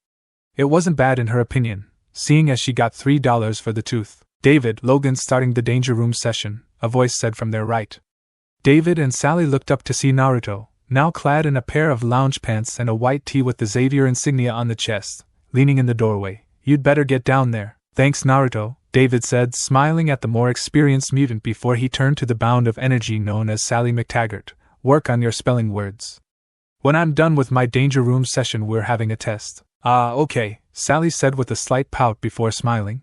It wasn't bad in her opinion, seeing as she got $3 for the tooth. David, Logan starting the danger room session, a voice said from their right. David and Sally looked up to see Naruto, now clad in a pair of lounge pants and a white tee with the Xavier insignia on the chest, leaning in the doorway. You'd better get down there. Thanks, Naruto, David said, smiling at the more experienced mutant before he turned to the bound of energy known as Sally McTaggart. Work on your spelling words. When I'm done with my danger room session, we're having a test. Ah, okay, Sally said with a slight pout before smiling.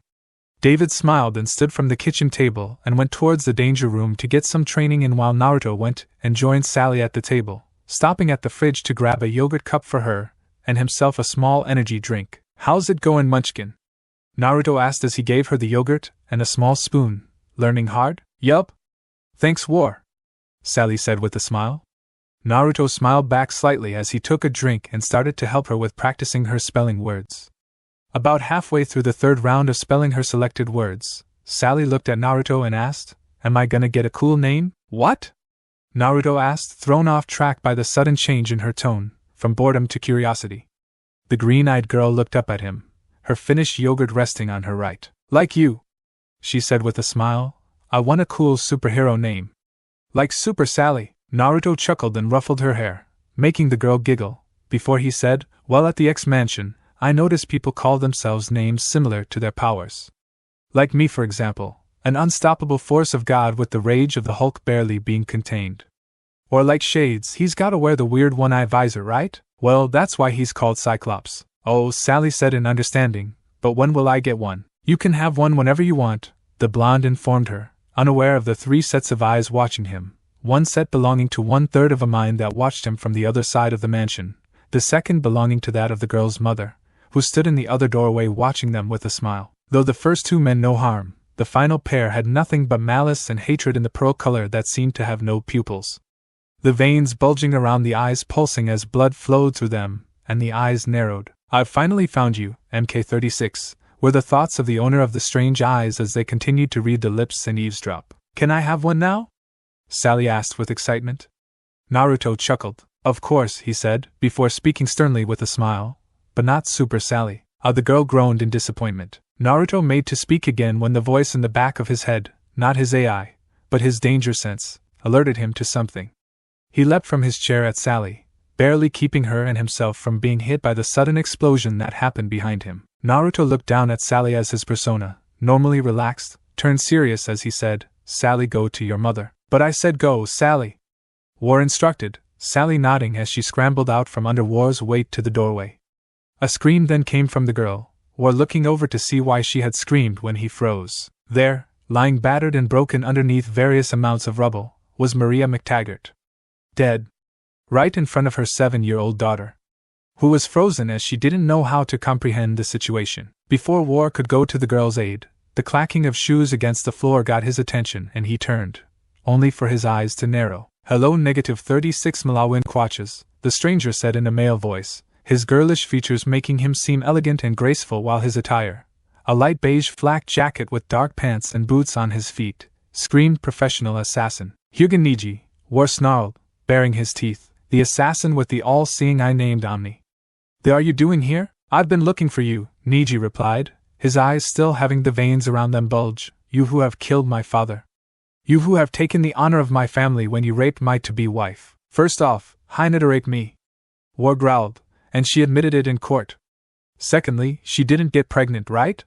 David smiled and stood from the kitchen table and went towards the danger room to get some training in while Naruto went and joined Sally at the table, stopping at the fridge to grab a yogurt cup for her and himself a small energy drink. How's it going, Munchkin? Naruto asked as he gave her the yogurt and a small spoon. Learning hard? Yup. Thanks, War, Sally said with a smile. Naruto smiled back slightly as he took a drink and started to help her with practicing her spelling words. About halfway through the third round of spelling her selected words, Sally looked at Naruto and asked, Am I gonna get a cool name? What? Naruto asked, thrown off track by the sudden change in her tone, from boredom to curiosity. The green-eyed girl looked up at him, her finished yogurt resting on her right. Like you, she said with a smile, I want a cool superhero name. Like Super Sally, Naruto chuckled and ruffled her hair, making the girl giggle, before he said, Well, at the X-Mansion, I notice people call themselves names similar to their powers. Like me, for example, an unstoppable force of God with the rage of the Hulk barely being contained. Or like Shades, he's gotta wear the weird one-eye visor, right? Well, that's why he's called Cyclops. Oh, Sally said in understanding, but when will I get one? You can have one whenever you want, the blonde informed her, unaware of the 3 sets of eyes watching him, one set belonging to 1/3 of a mind that watched him from the other side of the mansion, the second belonging to that of the girl's mother, who stood in the other doorway watching them with a smile. Though the first 2 meant no harm, the final pair had nothing but malice and hatred in the pearl color that seemed to have no pupils. The veins bulging around the eyes pulsing as blood flowed through them, and the eyes narrowed. I've finally found you, MK36, were the thoughts of the owner of the strange eyes as they continued to read the lips and eavesdrop. Can I have one now? Sally asked with excitement. Naruto chuckled. Of course, he said, before speaking sternly with a smile. But not Super Sally. The girl groaned in disappointment. Naruto made to speak again when the voice in the back of his head, not his AI, but his danger sense, alerted him to something. He leapt from his chair at Sally, barely keeping her and himself from being hit by the sudden explosion that happened behind him. Naruto looked down at Sally as his persona, normally relaxed, turned serious as he said, Sally, go to your mother. But I said go, Sally. War instructed, Sally nodding as she scrambled out from under War's weight to the doorway. A scream then came from the girl, War looking over to see why she had screamed when he froze. There, lying battered and broken underneath various amounts of rubble, was Maria McTaggart. Dead. right in front of her 7-year-old daughter, who was frozen as she didn't know how to comprehend the situation. Before War could go to the girl's aid, the clacking of shoes against the floor got his attention and he turned, only for his eyes to narrow. "Hello, -36 Malawin Quatches," the stranger said in a male voice, his girlish features making him seem elegant and graceful while his attire, a light beige flak jacket with dark pants and boots on his feet, screamed professional assassin. "Hyuga Niji," War snarled, baring his teeth, the assassin with the all-seeing eye named Omni. "What are you doing here?" "I've been looking for you," Niji replied, his eyes still having the veins around them bulge. "You who have killed my father. You who have taken the honor of my family when you raped my to-be wife. First off, Hinata raped me," War growled, and she admitted it in court. "Secondly, she didn't get pregnant, right?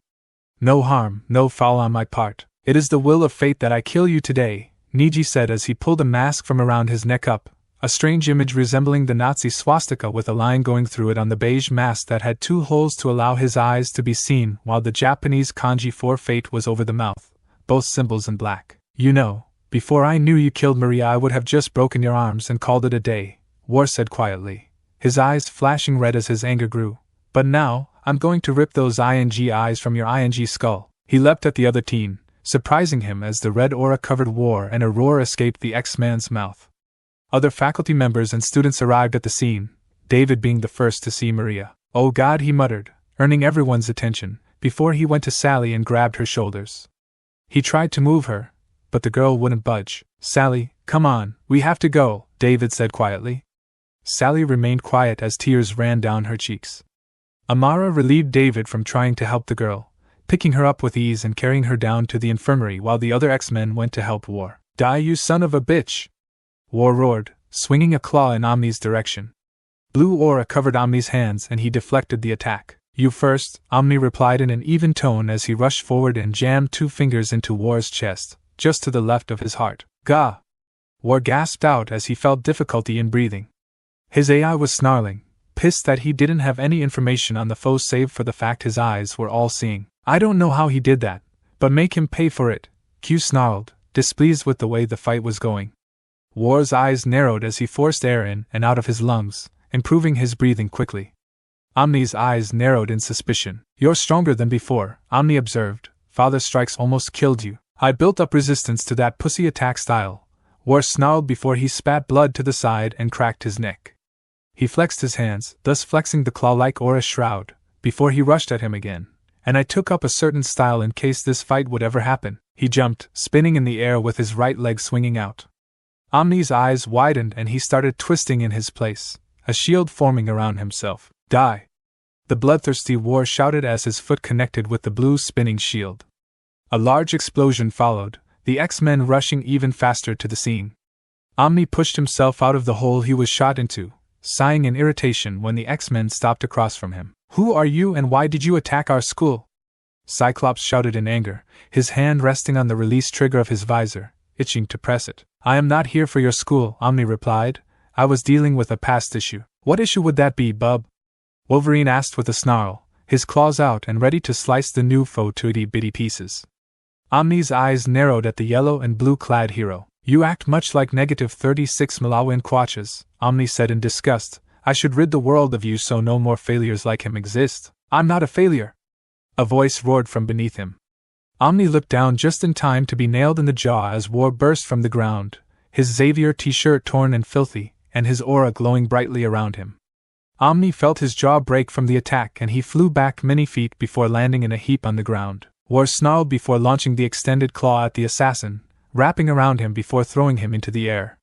No harm, no foul on my part. It is the will of fate that I kill you today," Niji said as he pulled a mask from around his neck up, a strange image resembling the Nazi swastika with a line going through it on the beige mask that had 2 holes to allow his eyes to be seen, while the Japanese kanji for fate was over the mouth, both symbols in black. "You know, before I knew you killed Maria I would have just broken your arms and called it a day," War said quietly, his eyes flashing red as his anger grew. "But now, I'm going to rip those ing eyes from your ing skull." He leapt at the other teen, surprising him as the red aura covered War and a roar escaped the X-man's mouth. Other faculty members and students arrived at the scene, David being the first to see Maria. "Oh God," he muttered, earning everyone's attention, before he went to Sally and grabbed her shoulders. He tried to move her, but the girl wouldn't budge. "Sally, come on, we have to go," David said quietly. Sally remained quiet as tears ran down her cheeks. Amara relieved David from trying to help the girl, picking her up with ease and carrying her down to the infirmary while the other X-men went to help War. "Die, you son of a bitch!" War roared, swinging a claw in Omni's direction. Blue aura covered Omni's hands and he deflected the attack. "You first," Omni replied in an even tone as he rushed forward and jammed 2 fingers into War's chest, just to the left of his heart. "Gah!" War gasped out as he felt difficulty in breathing. His AI was snarling, pissed that he didn't have any information on the foe save for the fact his eyes were all-seeing. "I don't know how he did that, but make him pay for it," Q snarled, displeased with the way the fight was going. War's eyes narrowed as he forced air in and out of his lungs, improving his breathing quickly. Omni's eyes narrowed in suspicion. "You're stronger than before," Omni observed. "Father's strikes almost killed you." "I built up resistance to that pussy attack style," War snarled before he spat blood to the side and cracked his neck. He flexed his hands, thus flexing the claw-like aura shroud, before he rushed at him again. "And I took up a certain style in case this fight would ever happen." He jumped, spinning in the air with his right leg swinging out. Omni's eyes widened and he started twisting in his place, a shield forming around himself. "Die!" the bloodthirsty War shouted as his foot connected with the blue spinning shield. A large explosion followed, the X-men rushing even faster to the scene. Omni pushed himself out of the hole he was shot into, sighing in irritation when the X-men stopped across from him. "Who are you and why did you attack our school?" Cyclops shouted in anger, his hand resting on the release trigger of his visor, itching to press it. "I am not here for your school," Omni replied. "I was dealing with a past issue." "What issue would that be, bub?" Wolverine asked with a snarl, his claws out and ready to slice the new foe to itty-bitty pieces. Omni's eyes narrowed at the yellow and blue-clad hero. "You act much like -36 Malawin Quatches," Omni said in disgust. "I should rid the world of you so no more failures like him exist." "I'm not a failure!" a voice roared from beneath him. Omni looked down just in time to be nailed in the jaw as War burst from the ground, his Xavier t-shirt torn and filthy, and his aura glowing brightly around him. Omni felt his jaw break from the attack and he flew back many feet before landing in a heap on the ground. War snarled before launching the extended claw at the assassin, wrapping around him before throwing him into the air.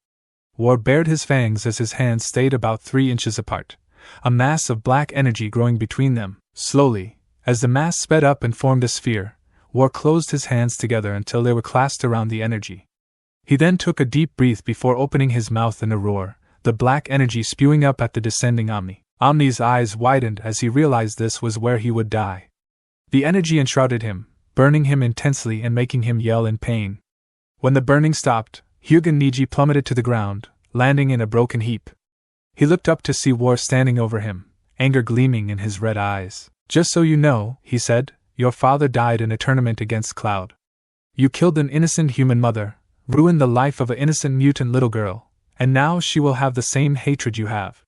War bared his fangs as his hands stayed about 3 inches apart, a mass of black energy growing between them. Slowly, as the mass sped up and formed a sphere, War closed his hands together until they were clasped around the energy. He then took a deep breath before opening his mouth in a roar, the black energy spewing up at the descending Omni. Omni's eyes widened as he realized this was where he would die. The energy enshrouded him, burning him intensely and making him yell in pain. When the burning stopped, Hyuga Niji plummeted to the ground, landing in a broken heap. He looked up to see War standing over him, anger gleaming in his red eyes. "Just so you know," he said, "your father died in a tournament against Cloud. You killed an innocent human mother, ruined the life of an innocent mutant little girl, And now she will have the same hatred you have.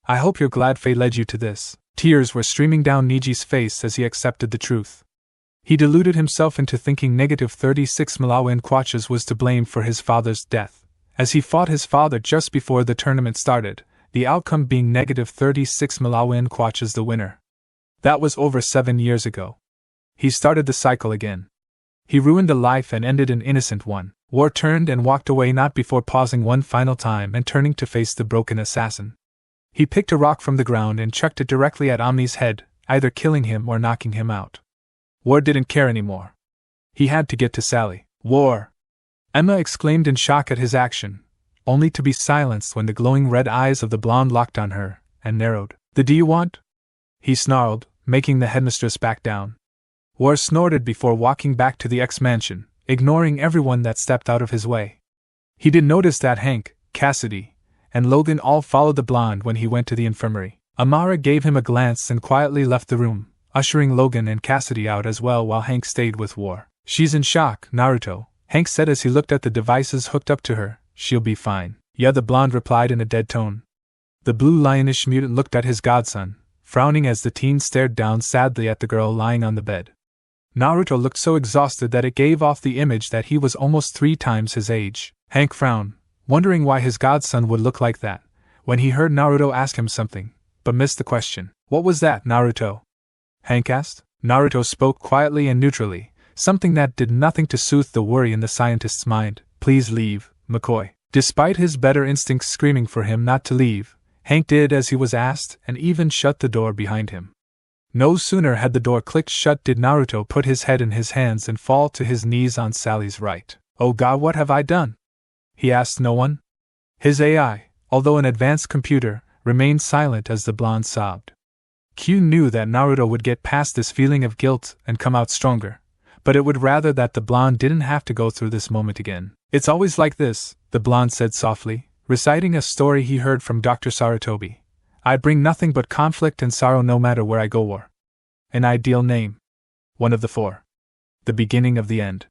I hope you're glad fate led you to this. Tears were streaming down Niji's face as he accepted the truth. He deluded himself into thinking negative 36 Malawian kwachas was to blame for his father's death, as he fought his father just before the tournament started, the outcome being negative 36 Malawian kwachas the winner. That was over 7 years ago. He started the cycle again. He ruined a life and ended an innocent one. War turned and walked away, not before pausing one final time and turning to face the broken assassin. He picked a rock from the ground and chucked it directly at Omni's head, either killing him or knocking him out. War didn't care anymore. He had to get to Sally. War! Emma exclaimed in shock at his action, only to be silenced when the glowing red eyes of the blonde locked on her, and narrowed. "The do you want?" he snarled, making the headmistress back down. War snorted before walking back to the X-mansion, ignoring everyone that stepped out of his way. He didn't notice that Hank, Cassidy, and Logan all followed the blonde when he went to the infirmary. Amara gave him a glance and quietly left the room, ushering Logan and Cassidy out as well while Hank stayed with War. "She's in shock, Naruto," Hank said as he looked at the devices hooked up to her. "She'll be fine." "Yeah," the blonde replied in a dead tone. The blue lionish mutant looked at his godson, frowning as the teen stared down sadly at the girl lying on the bed. Naruto looked so exhausted that it gave off the image that he was almost 3 times his age. Hank frowned, wondering why his godson would look like that, when he heard Naruto ask him something, but missed the question. "What was that, Naruto?" Hank asked. Naruto spoke quietly and neutrally, something that did nothing to soothe the worry in the scientist's mind. "Please leave, McCoy." Despite his better instincts screaming for him not to leave, Hank did as he was asked and even shut the door behind him. No sooner had the door clicked shut did Naruto put his head in his hands and fall to his knees on Sally's right. "Oh God, what have I done?" he asked no one. His AI, although an advanced computer, remained silent as the blonde sobbed. Q knew that Naruto would get past this feeling of guilt and come out stronger, but it would rather that the blonde didn't have to go through this moment again. "It's always like this," the blonde said softly, reciting a story he heard from Dr. Sarutobi. "I bring nothing but conflict and sorrow no matter where I go. War. An ideal name. One of the 4. The beginning of the end.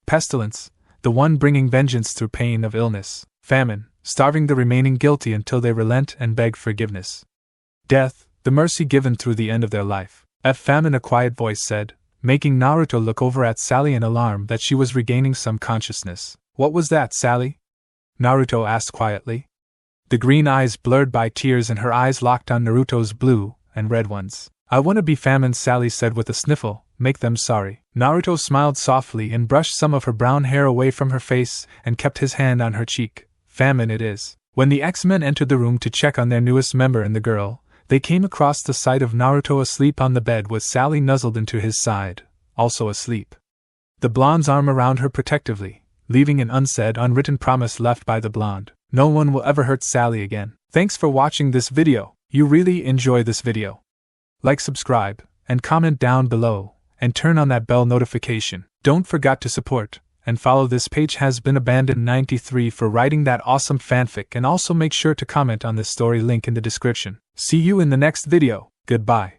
Pestilence, the one bringing vengeance through pain of illness. Famine, starving the remaining guilty until they relent and beg forgiveness. Death, the mercy given through the end of their life." Famine, a quiet voice said, making Naruto look over at Sally in alarm that she was regaining some consciousness. "What was that, Sally?" Naruto asked quietly. The green eyes blurred by tears and her eyes locked on Naruto's blue and red ones. "I wanna be Famine," Sally said with a sniffle. "Make them sorry." Naruto smiled softly and brushed some of her brown hair away from her face and kept his hand on her cheek. "Famine it is." When the X-Men entered the room to check on their newest member and the girl, they came across the sight of Naruto asleep on the bed with Sally nuzzled into his side, also asleep. The blonde's arm around her protectively, leaving an unsaid, unwritten promise left by the blonde. No one will ever hurt Sally again. Thanks for watching this video. You really enjoy this video. Like, subscribe, and comment down below, and turn on that bell notification. Don't forget to support and follow this page has been abandoned 93 for writing that awesome fanfic, and also make sure to comment on this story, link in the description. See you in the next video. Goodbye.